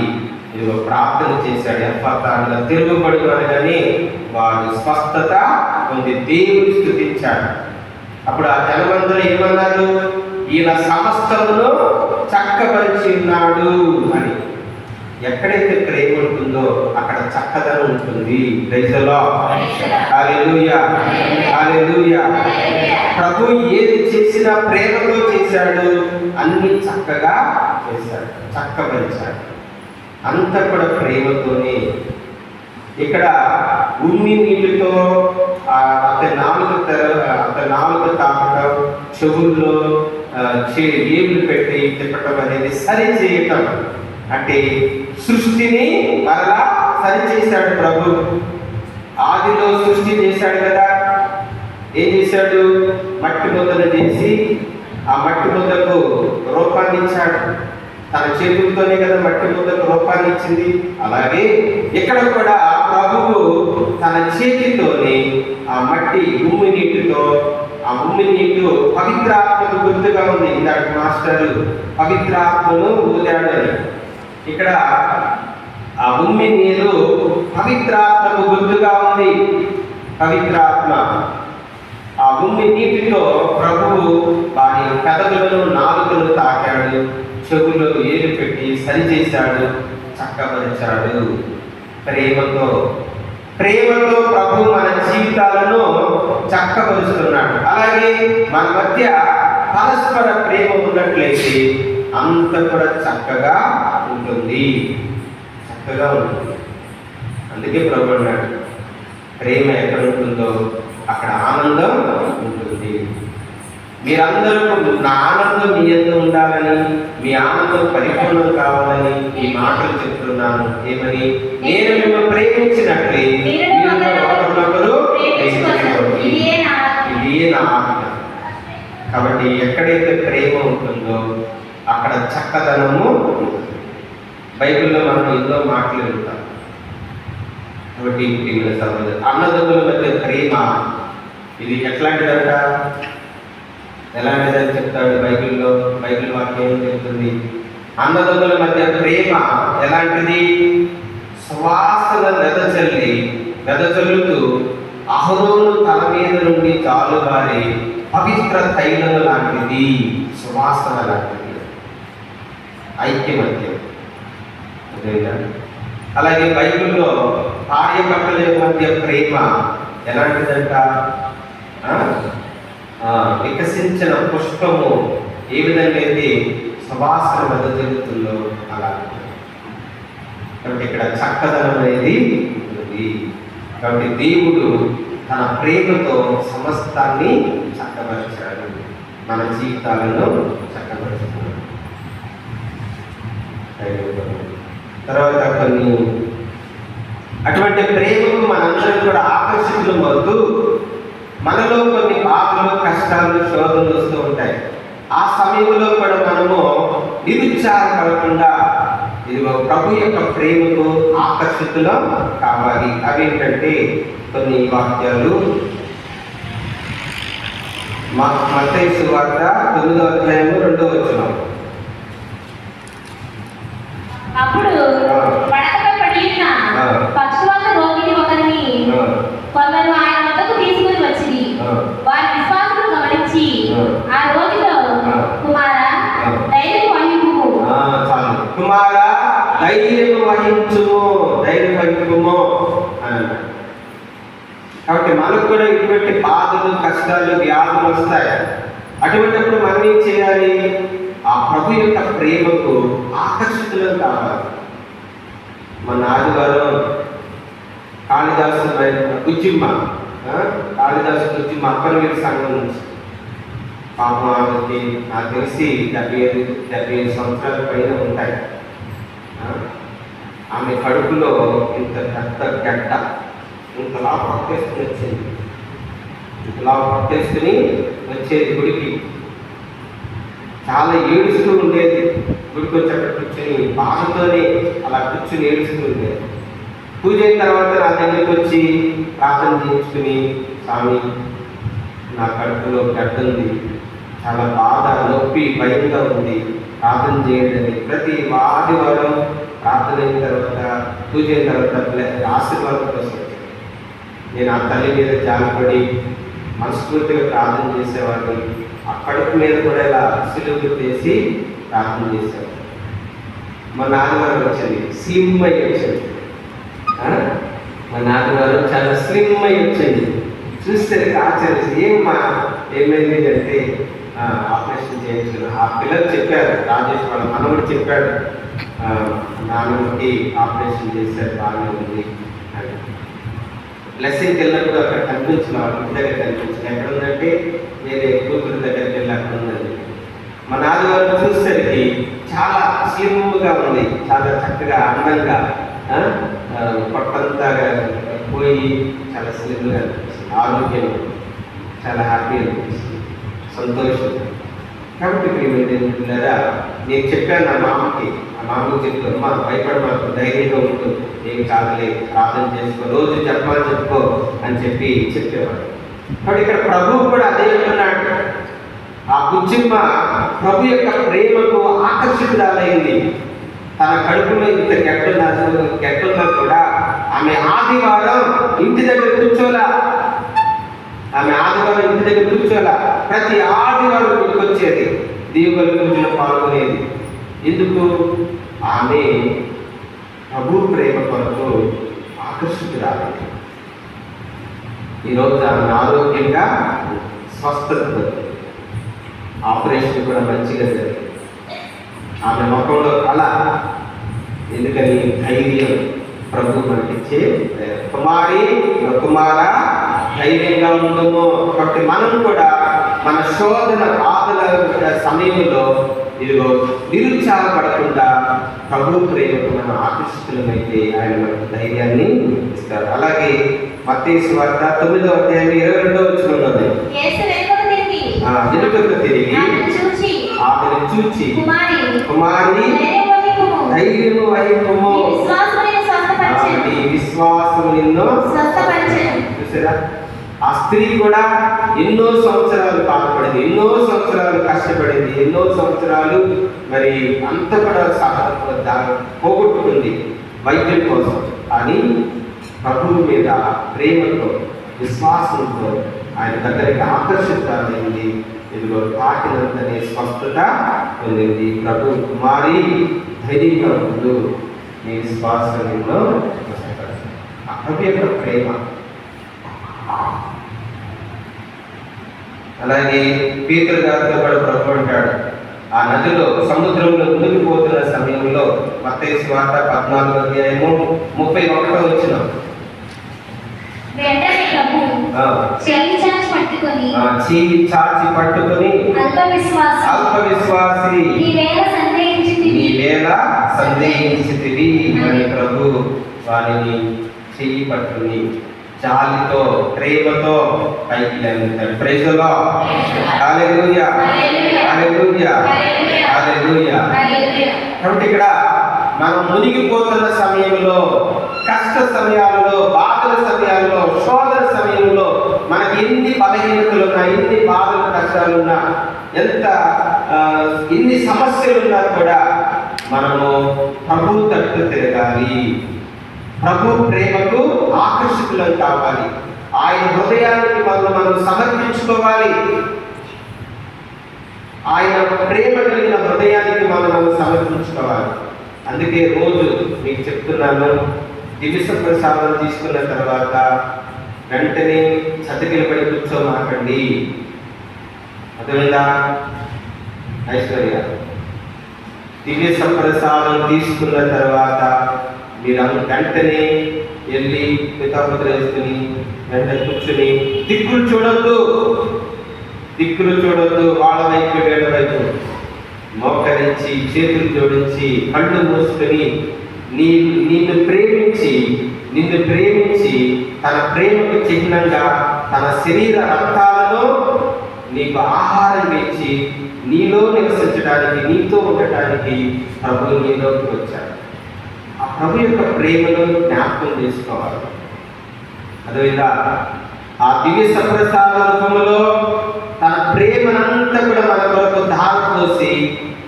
ఇదిగో ప్రార్థన చేశాడు. ఎఫ్ఫతాగా తిరుగుబడి అనగానే వాడు స్వస్థత పొంది దేవుని స్తుతించాడు. అప్పుడు ఆ జనమందరూ ఏమన్నారు? ఈయన సమస్తమును చక్కపరిచి ఉన్నాడు అని. ఎక్కడైతే ప్రేమ ఉంటుందో అక్కడ చక్కదనం ఉంటుంది. Praise the Lord. Hallelujah, hallelujah. ప్రభు ఏది చేసినా ప్రేమతో చేశాడు, అన్ని చక్కగా చేశాడు, చక్కపరిచాడు. అంత కూడా ప్రేమతోనే. ఇక్కడ ఉమ్మి నీటితో అతని నాలుగు తాకటం, చెవుల్లో ఏళ్ళు పెట్టి తిప్పటం అనేది సరి చేయటం. అంటే సృష్టిని మరలా సరి చేశాడు ప్రభు. ఆదిలో సృష్టి చేశాడు కదా, ఏం చేశాడు? మట్టి ముద్దను చేసి ఆ మట్టి ముద్దకు రూపాన్ని ఇచ్చాడు. తన చేతులతోనే కదా మట్టి ముద్దకు రూపాన్ని ఇచ్చింది. అలాగే ఇక్కడ కూడా ప్రభువు తన చేతితోనే ఆ మట్టి ఉమ్మి నీటితో, ఆ ఉమ్మి నీటి పవిత్రాత్మకు గుర్తుగా ఉంది. ఇందాక మాస్టర్ పవిత్రాత్మను ఊదాడు అని. ఇక్కడ ఆ ఉమ్మి నీరు పవిత్రాత్మకు గుర్తుగా ఉంది. పవిత్రాత్మ ఆ ఉమ్మి నీటితో ప్రభువు వారి పెదవులను నాలుకను తాకాడు, చెవులు ఏలు పెట్టి సరిచేశాడు, చక్కపరిచాడు. ప్రేమతో ప్రభు మన జీవితాలను చక్కపరుస్తున్నాడు. అలాగే మన మధ్య పరస్పర ప్రేమ ఉన్నట్లయితే అంత కూడా చక్కగా ఉంటుంది, చక్కగా ఉంటుంది. అందుకే ప్రభు అన్నాడు, ప్రేమ ఎక్కడ ఉంటుందో అక్కడ ఆనందం ఉంటుంది. మీరందరూ నా ఆనందం మీ యందు ఉండాలని, మీ ఆనందం పరిపూర్ణం కావాలని ఈ మాటలు చెప్తున్నాను. ఏమని? నేను మిమ్మల్ని ప్రేమించినట్లే మీరు ఒకరినొకరు ప్రేమించుకోండి. ఇదే నా ఆజ్ఞ. కాబట్టి ఎక్కడైతే ప్రేమ ఉంటుందో అక్కడ చక్కదనము ఉంటుంది. బైబిల్లో మనం ఎన్నో మాటలు వింటాం. కాబట్టి అన్నదమ్ముల మధ్య ప్రేమ ఇది ఎట్లాంటిదంట? ఎలాంటిదని చెప్తాడు బైబిల్లో? బైబిల్ వాక్యం ఏం చెప్తుంది? అన్నదమ్ముల మధ్య ప్రేమ ఎలాంటిది? సువాసన వెదజల్లుతూ అహరోను తల మీద నుండి జాలువారి పవిత్ర తైలం లాంటిది, సువాసన లాంటిది, ఐక్యమత్యం. అలాగే బైబిల్లో భార్య భర్తల మధ్య ప్రేమ ఎలాంటిదంట? వికసించిన పుష్పము ఏ విధంగా అయితే సువాసన వెదజల్లుతుందో అలా. కాబట్టి ఇక్కడ చక్కదనం అనేది ఉంటుంది. కాబట్టి దేవుడు తన ప్రేమతో సమస్తాన్ని చక్కపరిచాడు, మన జీవితాలను చక్కపరుచుకున్నాడు. తర్వాత కొన్ని అటువంటి ప్రేమకు మనందరం కూడా ఆకర్షితులు అవుతూ మనలో కొన్ని బాధలు, కష్టాలు, శోధనలు వస్తూ ఉంటాయి. ఆ సమయంలో కూడా మనము నిరుత్సాహపడకుండా ఇదిగో ప్రభు యొక్క ప్రేమకు ఆకర్షితులం కావాలి. అవేంటంటే కొన్ని వాక్యాలు. మత్తయి సువార్త 9వ అధ్యాయం 2వ వచనం. అప్పుడు పడకపై పడి ఉన్న పక్షవాత రోగిని ఒకరిని కొందరు ఆయన వద్దకు తీసుకుని వచ్చింది. వారి విశ్వాసమును గమనించి ఆ రోగితో, కుమారా ధైర్యం వహించుము. కుమారా ధైర్యం వహించుము అని. కాబట్టి మనకు కూడా ఇటువంటి బాధలు, కష్టాలు, వ్యాధులు వస్తాయి. అటువంటిప్పుడు మనం ఏం చేయాలి? ఆ ప్రభు యొక్క ప్రేమకు ఆకర్షితులం కావాలి. మన ఆదివారం కాళిదాసు గుజ్జిమ్మ అక్కనవీరి సంఘం నుంచి పాపం ఆమెకి నాకు తెలిసి 75 సంవత్సరాల పైన ఉంటాయి. ఆమె కడుపులో ఇంత పెద్ద గడ్డ ఇంతలా పట్టేసుకుని వచ్చింది. ఇంతలా పట్టేసుకుని వచ్చేది గుడికి. చాలా ఏడుస్తూ ఉండేది. గుడికి వచ్చి అక్కడ కూర్చొని బాధతోనే అలా కూర్చొని ఏడుస్తూ ఉండేది. పూజ అయిన తర్వాత నా దగ్గరికి వచ్చి ప్రార్థన చేయించుకుని, స్వామి నా కడుపులో గడ్డ ఉంది, చాలా బాధ, నొప్పి, భయంగా ఉంది, ప్రార్థన చేయండి. ప్రతి ఆదివారం ప్రార్థన అయిన తర్వాత, పూజ అయిన తర్వాత ఆశీర్వాదం కోసం నేను ఆ తల్లి మీద జాలిపడి మనస్ఫూర్తిగా ప్రార్థన చేసేవాడిని. ఆ కడుపు మీద కూడా ఇలా సిలువు చేసి ప్రార్థన చేసేవాడు. మా నాన్నగారు వచ్చింది, స్లిమ్ అయ్యి వచ్చింది. మా నాన్నగారు చాలా స్లిమ్ అయ్యి వచ్చింది. చూస్తే ఆశ్చర్యం, ఏమైంది అంటే ఆపరేషన్ చేయించాను. ఆ పిల్లలు చెప్పారు, రాజేష్ వాళ్ళ మనవడు చెప్పాడు, నాన్నకి ఆపరేషన్ చేశారు, బాగానే ఉంది అని. లెసన్కి వెళ్ళినప్పుడు అక్కడ కనిపించిన వాళ్ళ దగ్గర కనిపించిన, ఎక్కడ ఉందంటే వేరే కూతురు దగ్గరికి వెళ్ళి అక్కడ ఉందండి. మా నాన్నగారు చూసేసరికి చాలా స్లిమ్గా ఉంది, చాలా చక్కగా అందంగా, పొట్టంతా పోయి చాలా స్లిమ్గా అనిపిస్తుంది, ఆరోగ్యం చాలా హ్యాపీ అనిపిస్తుంది, సంతోషం. కాబట్టి ప్రియమైనదా, నేను చెప్పాను నా మామకి చెప్తాను, మా భయపడమాకు, ధైర్యంగా ఉంటుంది, ఏం కాదలే, ప్రార్థన చేసుకో, రోజు చెప్పుకో అని చెప్పేవాడు. కాబట్టి ఇక్కడ ప్రభువు కూడా అదే అంటున్నాడు. ఆ బుజ్జిమ్మ ప్రభు యొక్క ప్రేమకు ఆకర్షితురాలైంది. తన కడుపులో ఇంత గెట్టున్నా కూడా ఆమె ఆదివారం ఇంటి దగ్గర కూర్చోలా. ప్రతి ఆదివారం ఇంటికి వచ్చేది, దేవుని పూజలో పాల్గొనేది. ఎందుకు? ఆమె ప్రభు ప్రేమ కొరకు ఆకర్షితురాలి. ఈరోజు ఆమె ఆరోగ్యంగా స్వస్థత, ఆపరేషన్ కూడా మంచిగా జరిగింది. ఆమె ముఖంలో కళ, ఎందుకని? ధైర్యం ప్రభు మనకిచ్చే కుమార ధైర్యంగా ఉండము. కాబట్టి మనం కూడా మన శోధన బాధల సమయంలో ఇదిగో నిరుత్సాహపడకుండా ప్రభు ప్రేమకు మనం ఆకర్షితులమైతే ఆయన మనకు ధైర్యాన్ని ఇస్తారు. అలాగే మత్తయి సువార్త 9వ అధ్యాయం 22వ వచనంలో వెనుకకు తిరిగి ఆమెను చూచి, కుమారి ధైర్యము వైపుము, నీ విశ్వాసము నిన్ను స్వస్థపరిచెను. చూసారా? ఆ స్త్రీ కూడా ఎన్నో సంవత్సరాలు బాధపడింది, ఎన్నో సంవత్సరాలు కష్టపడింది, ఎన్నో సంవత్సరాలు మరి అంత కూడా పోగొట్టుకుంది వైద్యం కోసం. అని ప్రభువు మీద ప్రేమతో, విశ్వాసంతో ఆయన దగ్గరికి ఆకర్షితాలైంది. ఇదిగో తాకినంతనే స్వస్థత పొందింది. ప్రభు, కుమారి ధైర్యంగా ఉండు, నీ విశ్వాసం నిన్ను స్వస్థపరిచింది. ఆ ప్రభు యొక్క ప్రేమ. అలాగే పీతరు గారితో కూడా ప్రభు అంటాడు, ఆ నదిలో సముద్రంలో మునిగిపోతున్న సమయంలో మత్తయి సువార్త 14వ అధ్యాయము 31వ వచనం, చెయ్యి చాచి పట్టుకొని అల్ప విశ్వాసి నీవేళ సందేహించితివి అని ప్రభు వారిని చెయ్యి పట్టుకుని జాలితో, ప్రేమతో పైకి లేపుతాడు. Praise the Lord. Hallelujah, hallelujah, hallelujah. కాబట్టి ఇక్కడ మనం మునిగిపోతున్న సమయంలో, కష్ట సమయాలలో, బాధల సమయాలలో, శోధన సమయంలో మనకి ఎన్ని బలహీనతలున్నా, ఎన్ని బాధలు, కష్టాలున్నా, ఎన్ని సమస్యలున్నా కూడా మనము ప్రభు తట్టు తిరగాలి. ప్రభు ప్రేమకు ఆకర్షితులం కావాలి. ఆయన హృదయానికి మనం సమర్పించుకోవాలి. ఆయన ప్రేమ కలిగిన హృదయానికి మనం సమర్పించుకోవాలి. అందుకే రోజు మీకు చెప్తున్నాను, దివ్య ప్రసాదం తీసుకున్న తర్వాత వెంటనే చతికిలపడి కూర్చోమాకండి. అర్థమైందా ఐశ్వర్య? దివ్య ప్రసాదం తీసుకున్న తర్వాత మీరు వెంటనే వెళ్ళి పితాముద్ర వేసుకుని వెంటనే కూర్చుని దిక్కులు చూడొద్దు, వాళ్ళ వైపు వీళ్ళ వైపు మోకరించి చేతులు జోడించి కళ్ళు మూసుకొని నిన్ను ప్రేమించి తన ప్రేమకు చిహ్నంగా తన శరీర రక్తాలలో నీకు ఆహారం ఇచ్చి నీలో నివసించడానికి, నీతో ఉండటానికి ప్రభు నీలోకి వచ్చాడు. ఆ ప్రభు యొక్క ప్రేమను జ్ఞాపకం చేసుకోవాలి. అదేవిధంగా ఆ దివ్య సప్రసాద రూపంలో తన ప్రేమనంతా కూడా మన కొరకు ధారపోసి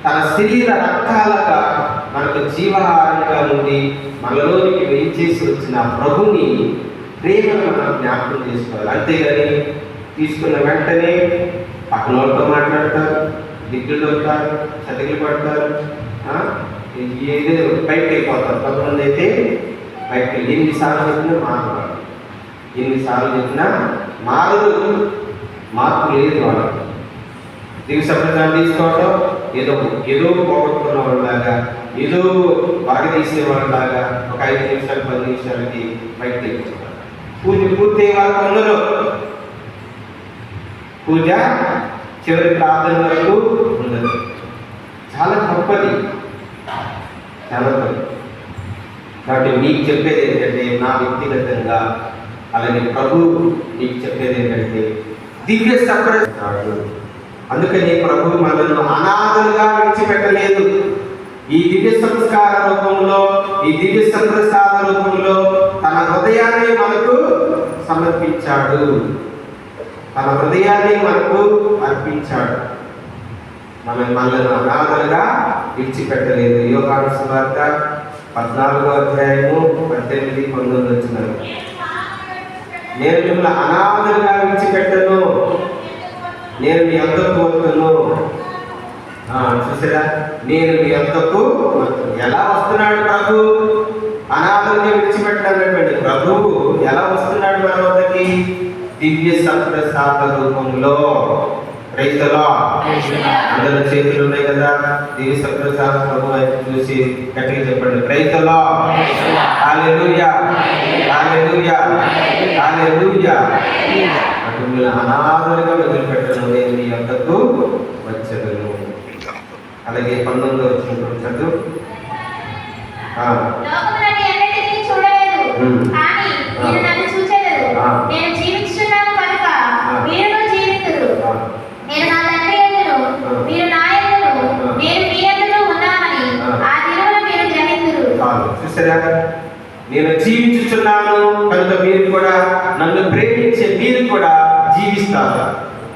తన శరీర రక్తాలుగా మనకు జీవాహారంగా ఉండి మనలోనికి వేయించేసి వచ్చిన ప్రభుని ప్రేమను మనం జ్ఞాపకం చేసుకోవాలి. అంతేగాని తీసుకున్న వెంటనే పక్కన వాళ్ళతో మాట్లాడతారు, దిగ్గులు అవుతారు, చతికిలు పడతారు, ఏదో బయటకు వెళ్ళిపోతారు. కొంతమంది అయితే బయటకు వెళ్ళి ఎన్నిసార్లు చెప్పినా మారవాడు, ఎన్నిసార్లు చెప్పినా మారదు, మార్పు లేదు వాళ్ళకి. దివ్య సప్రసాదం తీసుకోవడం ఏదో పోగొట్టుకున్న వాళ్ళలాగా, ఏదో బాగా తీసేవాళ్ళలాగా ఒక 5 నిమిషాలు 10 నిమిషాలకి బయటకు వెళ్ళిపోతారు. పూజ పూర్తయ్యే వాళ్ళకి అందరూ పూజ చివరి ప్రార్థన వరకు ఉండదు. చాలా తప్పది, చాలా తప్పు. కాబట్టి మీకు చెప్పేది ఏంటంటే, నా వ్యక్తిగతంగా అలాగే ప్రభు మీకు చెప్పేది ఏంటంటే, దివ్య సప్రసాదాలు. అందుకని ప్రభు మనల్ని అనాథలుగా విడిచిపెట్టలేదు. ఈ దివ్య సంస్కార రూపంలో, ఈ దివ్య సప్రసాద రూపంలో తన హృదయాన్ని మనకు సమర్పించాడు, తన హృదయాన్ని మనకు అర్పించాడు. మనల్ని అనాథలుగా విడిచిపెట్టలేదు. యోహాను సువార్త 14వ అధ్యాయము 18, 19 వచనాలు. నేను మిమ్మల్ని అనాథలుగా విడిచిపెట్టను, నేను మీ అంతకు వస్తును. చూసారా, నేను మీ అంతకు వస్తును. ఎలా వస్తున్నాడు ప్రభు? అనాథలుగా విడిచిపెట్టాలన్నటువంటి ప్రభువు ఎలా వస్తున్నాడు మన వద్దకి? దివ్య సప్రసాద రూపంలో. రైతులో అందరూ చేతులు ఉన్నాయి కదా, దివ్య సప్రసాద ప్రభు వైపు చూసి గట్టిగా చెప్పండి, రైతులో హల్లెలూయా, హల్లెలూయా, హల్లెలూయా. అటు మీరు అనాథలుగా వదిలిపెట్టను, నేను మీ వద్దకు వచ్చేదను. అలాగే 19వ వచనం చదువు. లోకమునని ఎన్నటికీ చూడలేదు, కానీ మీరు నన్ను చూచెదరు. నేను జీవించుచున్నాను కనుక మీరును జీవింతురు. నేను నా తండ్రి యందును, మీరు నా యందును, నేను మీ యందును ఉన్నామని ఆ దినమున మీరు గ్రహింతురు. చూసారా, నేను జీవించుచున్నాను కనుక మీరు కూడా, నన్ను ప్రేమించే మీరు కూడా జీవిస్తారు.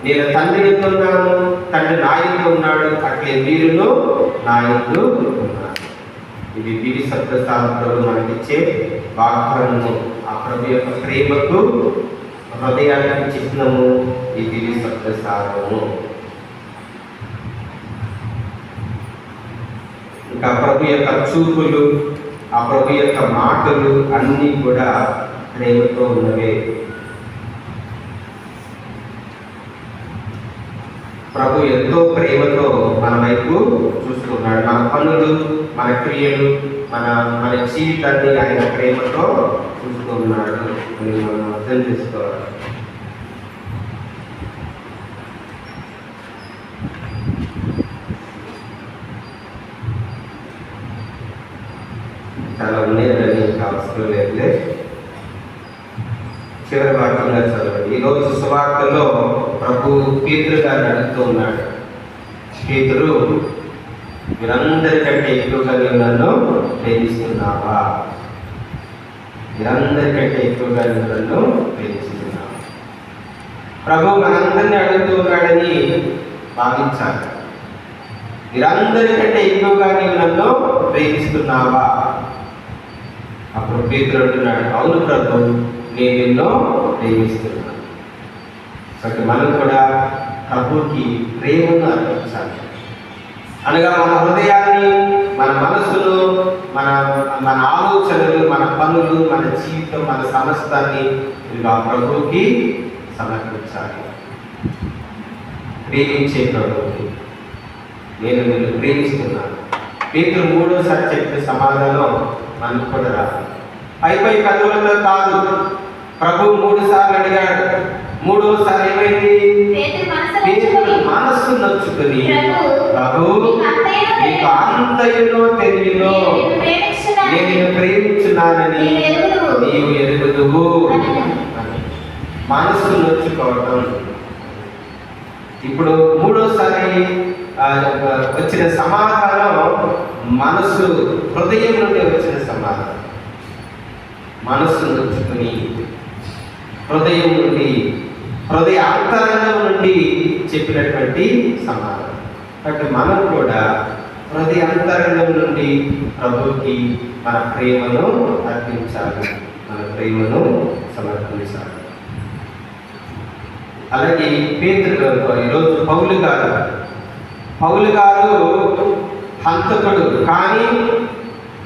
నేను తండ్రి యందు ఉన్నాను, తండ్రి నా యందు ఉన్నాడు, అట్లే మీరును నా యందు ఉన్నారు. ఇది దివ్య సప్రసాద ప్రభు మనకిచ్చే వాగ్దానము. ఆ ప్రభు యొక్క ప్రేమకు హృదయానికి చిహ్నము ఈ దివ్య సప్రసాదము. ఇంకా ప్రభు యొక్క చూపులు, ఆ ప్రభు యొక్క మాటలు అన్నీ కూడా ప్రేమతో ఉన్నవే. ప్రభు ఎంతో ప్రేమతో మన వైపు చూస్తున్నాడు. మన పనులు, మన క్రియలు, మన జీవితాన్ని ఆయన ప్రేమతో చూస్తున్నాడు అని మనం అర్థం చేసుకోవాలి. చాలా ఉన్నాయని అవసరం లేదులే. చివరి వాక్యంగా చదవండి. ఈరోజు సువార్తలో ప్రభు పేతురు గారిని అడుగుతూ ఉన్నాడు, పేతురు, మీరందరికంటే ఎక్కువగా నీవు నన్ను ప్రేమిస్తున్నావా? మీరందరికంటే ఎక్కువగా నీవు నన్ను ప్రేమిస్తున్నావా? ప్రభు మనందరినీ అడుగుతూ ఉన్నాడని భావించాలి. మీరందరికంటే ఎక్కువగా నీవు నన్ను ప్రేమిస్తున్నావా? అప్పుడు పేతురు అంటున్నాడు, అవును ప్రభు, నేను నిన్ను ప్రేమిస్తున్నాను. కాబట్టి మనం కూడా ప్రభుకి ప్రేమను అర్పించాలి. అనగా మన హృదయాన్ని, మన మనసును, మన ఆలోచనలు, మన పనులు, మన జీవితం, మన సమస్తాన్ని ఇలా ప్రభుకి సమర్పించాలి. ప్రేమించే ప్రభుకి నేను నిన్ను ప్రేమిస్తున్నాను. పేతురు 3వసారి చెప్పిన సమాధానం మనకు కూడా రాదు. పై కథలతో కాదు. ప్రభు 3 సార్లు అడిగాడు. 3వసారి ఏమైంది? పేతురు మనస్సు నొచ్చుకుని, ప్రభు నీకు అంతయునో తెలియనో నేను నిన్ను ప్రేమించున్నానని నీవు ఎరుగుదువు. మనస్సు నొచ్చుకోవటం. ఇప్పుడు 3వసారి వచ్చిన సమాధానం మనసు, హృదయం నుండి వచ్చిన సమాధానం. మనస్సు నుంచుకుని హృదయం నుండి, హృదయ అంతరంగం నుండి చెప్పినటువంటి సమాధానం. కాబట్టి మనం కూడా హృదయ అంతరంగం నుండి ప్రభువుకి మన ప్రేమను అర్పించాలి, మన ప్రేమను సమర్పించాలి. అలాగే పేతురు, ఈరోజు పౌలు గారు హంతకుడు, కానీ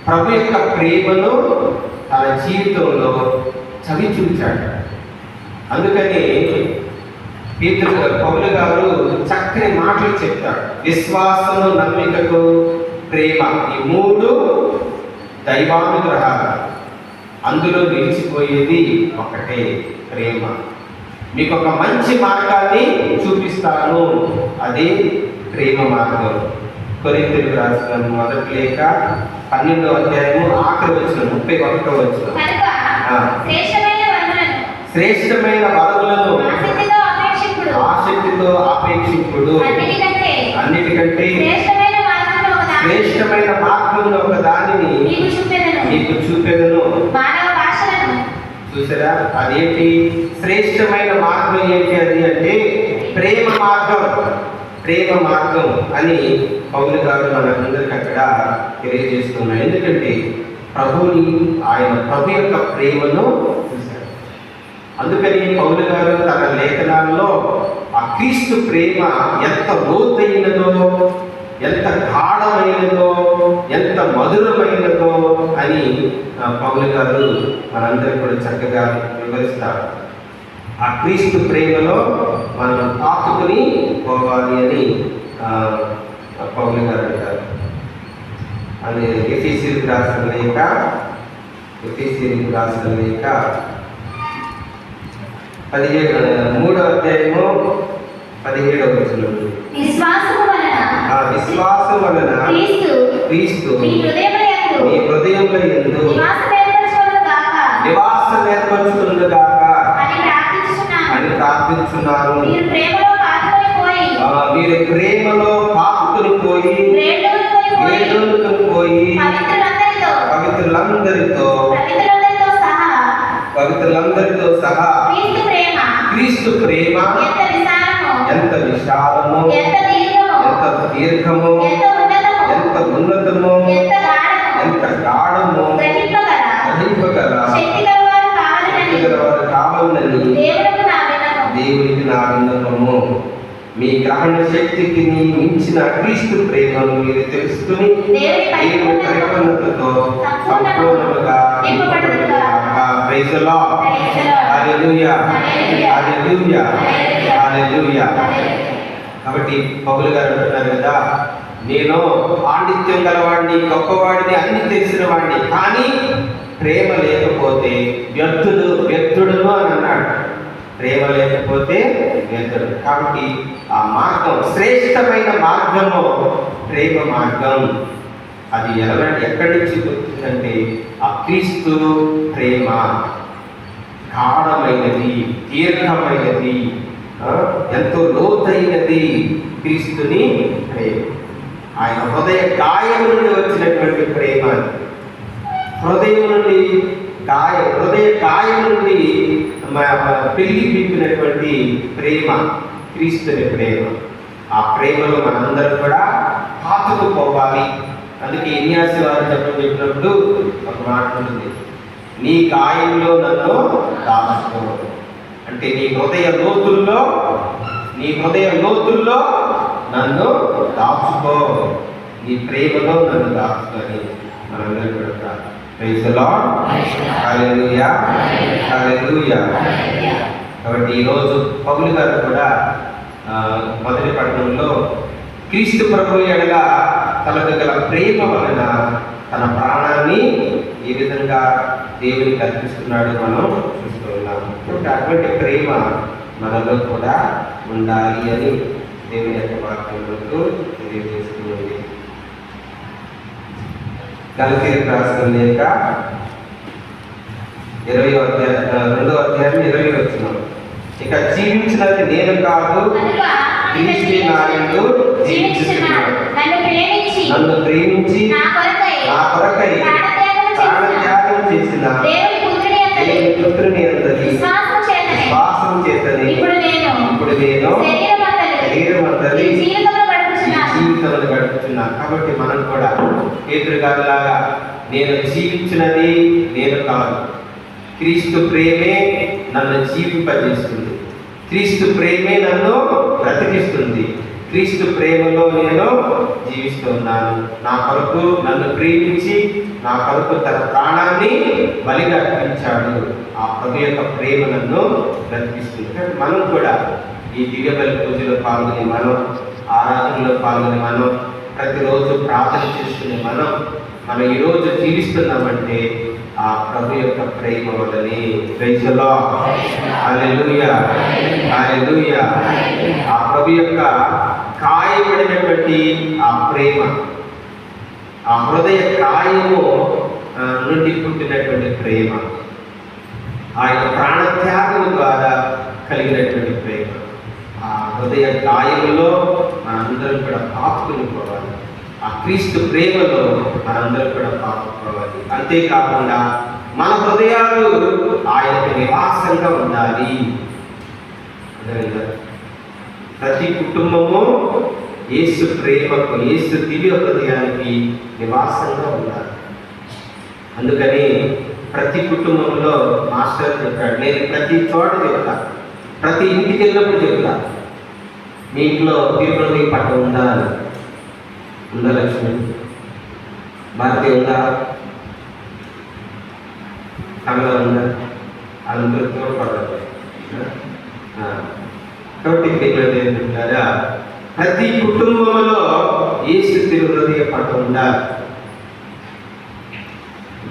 ప్రభు యొక్క ప్రేమను తన జీవితంలో చవి చూచాడు. అందుకని పౌలు గారు చక్కని మాటలు చెప్తాడు. విశ్వాసము, నమ్మికకు, ప్రేమ, ఈ మూడు దైవానుగ్రహాలు. అందులో నిలిచిపోయేది ఒకటే, ప్రేమ. మీకు ఒక మంచి మార్గాన్ని చూపిస్తాను, అది ప్రేమ మార్గం. కొరింథీయులకు రాసిన మొదటి లేఖ 12వ అధ్యాయము ఆఖరి వచనం 31వ వచనం. శ్రేష్టమైన వరములను ఆసక్తితో అపేక్షింపుడు, అన్నిటికంటే శ్రేష్టమైన మార్గంలో ఒక దానిని నీకు చూపెదను. చూసారా, అదేంటి శ్రేష్టమైన మార్గం? ఏంటి అది అంటే ప్రేమ మార్గం. ప్రేమ మార్గం అని పౌలు గారు మనందరికి అక్కడ తెలియజేస్తున్నారు. ఎందుకంటే ఆయన ప్రభు యొక్క ప్రేమను చూశారు. అందుకని పౌలు గారు తన లేఖనాల్లో ఆ క్రీస్తు ప్రేమ ఎంత లోతైనదో, ఎంత గాఢమైనదో, ఎంత మధురమైనదో అని పౌలు గారు మనందరికీ కూడా చక్కగా వివరిస్తారు. ఆ క్రీస్తు ప్రేమలో మనం పాతుకుని పోవాలి అని పౌలు గారు అంటారు. అది ఎఫెసీయులకు రాసిన లేఖ 3వ అధ్యాయము 17వ వచనం. విశ్వాసం వలన క్రీస్తు మీ హృదయముల యందు నివాసం ఏర్పరచుకొనుగాక అని ప్రార్థించున్నాను. మీరు ప్రేమలో పాతుకొని పోయి పవిత్రులందరితో సహా క్రీస్తు ప్రేమ ఎంత విశాలము, ఎంత దీర్ఘము, ఎంత ఉన్నతము, ఎంత గాఢము గ్రహింపగల శక్తిగలవారు కావాలని దేవునికి నా విన్నపము. మీ గ్రహణ శక్తికి మించిన క్రీస్తు ప్రేమను మీరు తెలుసుకుని దేవుని పరిపూర్ణతతో సంపూర్ణముగా నింపబడుదురుగాక. Praise the Lord. Hallelujah, hallelujah, hallelujah. కాబట్టి పౌలు గారు అంటున్నారు కదా, నేను పాండిత్యం గలవాడిని, గొప్పవాడిని, అన్ని తెలిసిన వాడిని, కానీ ప్రేమ లేకపోతే వ్యర్థుడును అని అన్నాడు. ప్రేమ లేకపోతే వ్యర్థుడు. కాబట్టి ఆ మార్గం, శ్రేష్టమైన మార్గము ప్రేమ మార్గం. అది ఎక్కడి నుంచి పుట్టిందంటే ఆ క్రీస్తు ప్రేమ గాఢమైనది, దీర్ఘమైనది, ఎంతో లోతైనది క్రీస్తుని ప్రేమ. ఆయన హృదయ గాయం నుండి వచ్చినటువంటి ప్రేమ. హృదయ గాయం నుండి పెళ్లి పీపినటువంటి ప్రేమ క్రీస్తుని ప్రేమ. ఆ ప్రేమలో మనందరం కూడా పాతుకుపోవాలి. అందుకే ఇన్యాసి వారు చెప్పినప్పుడు ఒక మాట ఉంటుంది, నీ గాయంలో నన్ను దాచుకో. అంటే నీ హృదయ లోతుల్లో నన్ను దాచుకో, నీ ప్రేమలో నన్ను దాచుకొని మనందరం కూడా. Praise the Lord. Hallelujah, hallelujah. కాబట్టి ఈరోజు పౌలు గారు కూడా మొదటి పట్టణంలో క్రీస్తు ప్రభు ఎడల తనకు గల ప్రేమ వలన తన ప్రాణాన్ని ఏ విధంగా దేవునికి అర్పిస్తున్నాడు మనం చూస్తూ ఉన్నాము. అటువంటి ప్రేమ మనలో కూడా ఉండాలి అని దేవుని యొక్క వాక్యంలో తెలియజేస్తుంది. గలతీయులకు రాసిన లేఖ 2వ అధ్యాయం 20వ వచనం. ఇక జీవించినది నేను కాదు, క్రీస్తు నాయందు జీవించుచున్నాడు. నన్ను ప్రేమించి నా కొరకై ప్రాణత్యాగం చేసిన దేవుని పుత్రుని అంతది విశ్వాసం చేతని ఇప్పుడు నేను శరీరమంతది జీవితంలో గడుపుతున్నా. కాబట్టి మనం కూడా పేతురుగారిలాగా నేను జీవించినది నేను కాదు, క్రీస్తు ప్రేమే నన్ను జీవింపజేస్తుంది, క్రీస్తు ప్రేమే నన్ను బ్రతికిస్తుంది, క్రీస్తు ప్రేమలో నేను జీవిస్తున్నాను. నా కొరకు నన్ను ప్రేమించి నా కొరకు తన ప్రాణాన్ని బలిగా అర్పించాడు. ఆ ప్రభు యొక్క ప్రేమ నన్ను బ్రతికిస్తుంది. కాబట్టి మనం కూడా ఈ దివ్య బలి పూజలో పాల్గొని, మనం ఆరాధనలో పాల్గొని, మనం ప్రతిరోజు ప్రార్థన చేసుకుని మనం ఈరోజు జీవిస్తున్నామంటే ఆ ప్రభు యొక్క ప్రేమ వల్లనే. Praise the Lord. Hallelujah, hallelujah. ఆ ప్రభు యొక్క కాయబడినటువంటి ఆ ప్రేమ, ఆ హృదయ కాయము నుండి పుట్టినటువంటి ప్రేమ, ఆయన ప్రాణత్యాగం ద్వారా కలిగినటువంటి ప్రేమ, ఆ హృదయ గాయములో మనందరం కూడా పాపుకుని పోవాలి. ఆ క్రీస్తు ప్రేమలో మనందరం కూడా పాపుకోవాలి. అంతేకాకుండా మన హృదయాలు ఆయనకు నివాసంగా ఉండాలి. ప్రతి కుటుంబము యేసు ప్రేమకు, యేసు దివ్య హృదయానికి నివాసంగా ఉండాలి. అందుకని ప్రతి కుటుంబంలో మాస్టర్ చెప్పాడు, నేను ప్రతి చోట చెప్తా, ప్రతి ఇంటికి వెళ్ళినప్పుడు చెప్తా, మీ ఇంట్లో తిరుపతి పట్టం ఉందా? ఉందా లక్ష్మి? భారతి ఉందా? కమల ఉందా? అందరూ తోడ్పడదు. కాబట్టి ఏంటంటారా, ప్రతి కుటుంబంలో యేసు తిరుహృదయ పట్టం ఉండాలి.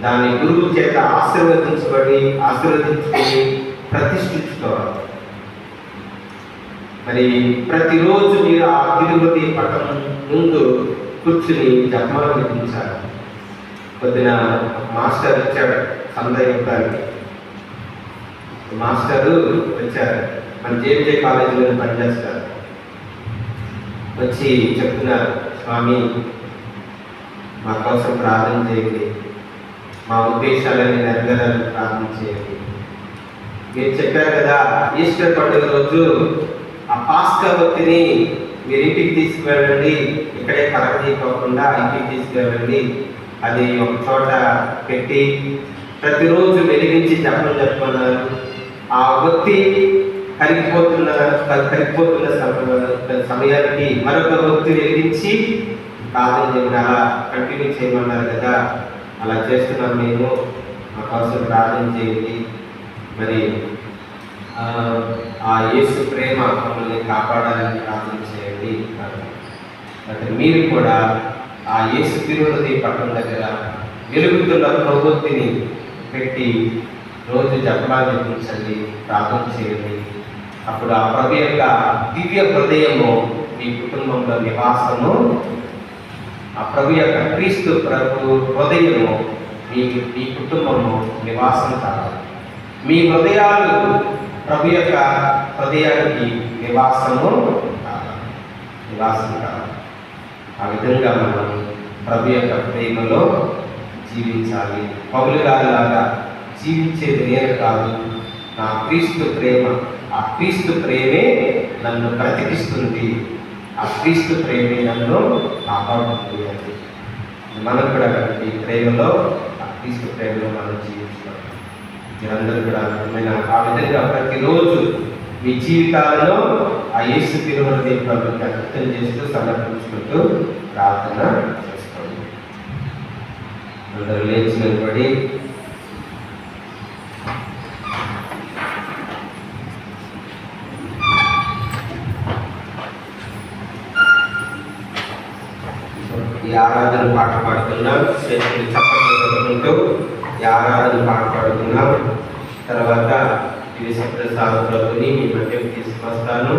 దాని గురువు చేత ఆశీర్వదించుకొని ప్రతిష్ఠించుకోవాలి. మరి ప్రతిరోజు మీరు ఆ తిరుహృదయ పట్టం ముందు కూర్చుని జపమాల విధించాలి. పొద్దున మాస్టర్ వచ్చాడు సందయ యుద్ధానికి. మాస్టరు వచ్చారు, మన జేజే కాలేజీలో పనిచేస్తారు. వచ్చి చెప్తున్నారు, స్వామి మా కోసం ప్రార్థన చేయండి, మా ఉద్దేశాలని నెరవేరాలని ప్రార్థన చేయండి. మీరు చెప్పారు కదా, ఈస్టర్ పండుగ రోజు ఆ పాస్కా ఒత్తిని మీరు ఇంటికి తీసుకువెళ్ళండి, ఇక్కడే కరగదీయకోకుండా ఇంటికి తీసుకువెళ్ళండి, అది ఒక చోట పెట్టి ప్రతిరోజు వెలిగించి చెప్పమన్నారు. ఆ ఒత్తి కరిగిపోతున్న సమయానికి మరొక ఒత్తి వెలిగించి ప్రార్థన చేయమని అలా కంటిన్యూ చేయమన్నారు కదా. అలా చేస్తున్నాం మేము, మా కోసం ప్రార్థన చేయండి. మరి ఆ యేసు ప్రేమ మమ్మల్ని కాపాడాలని ప్రార్థన చేయండి. అంటే మీరు కూడా ఆ యేసు తిరుహృదయ పట్టణం దగ్గర వెలుగుతున్న ప్రవృత్తిని పెట్టి రోజు జపమాల జపించండి, ప్రార్థన చేయండి. అప్పుడు ఆ ప్రభు యొక్క దివ్య హృదయము మీ కుటుంబంలో నివాసము, ఆ ప్రభు యొక్క క్రీస్తు ప్రభు హృదయము మీ కుటుంబము నివాసం కావాలి. మీ హృదయాలు ప్రభు యొక్క హృదయానికి నివాసం కావాలి. ఆ విధంగా మనం ప్రభు యొక్క ప్రేమలో జీవించాలి. పౌలు గారిలాగా జీవించేది నేను కాదు, నా క్రీస్తు ప్రేమ, ఆ క్రీస్తు ప్రేమే నన్ను బ్రతికిస్తుంది, ఆ క్రీస్తు ప్రేమే నన్ను కాపాడుతుంది అని మనం కూడా ఈ ప్రేమలో, ఆ క్రీస్తు ప్రేమలో మనం జీవిస్తాం. మీరందరూ కూడా ఆ విధంగా ప్రతిరోజు మీ జీవితాలలో ఆ యేసు తిరుహృదయ ప్రభువుకి అర్థం చేస్తూ సమర్పించుకుంటూ ప్రార్థన చేసుకోండి. అందరూ లేచి నిలబడి ఈ ఆరాధన పాట పాడుతున్నాం. చేతులు చప్పట్లు కొట్టుకుంటూ ఈ ఆరాధన పాట పాడుతున్నాం. తర్వాత ఇది సప్రసాద ప్రభుని మీ మధ్యకు తీసుకొస్తాను.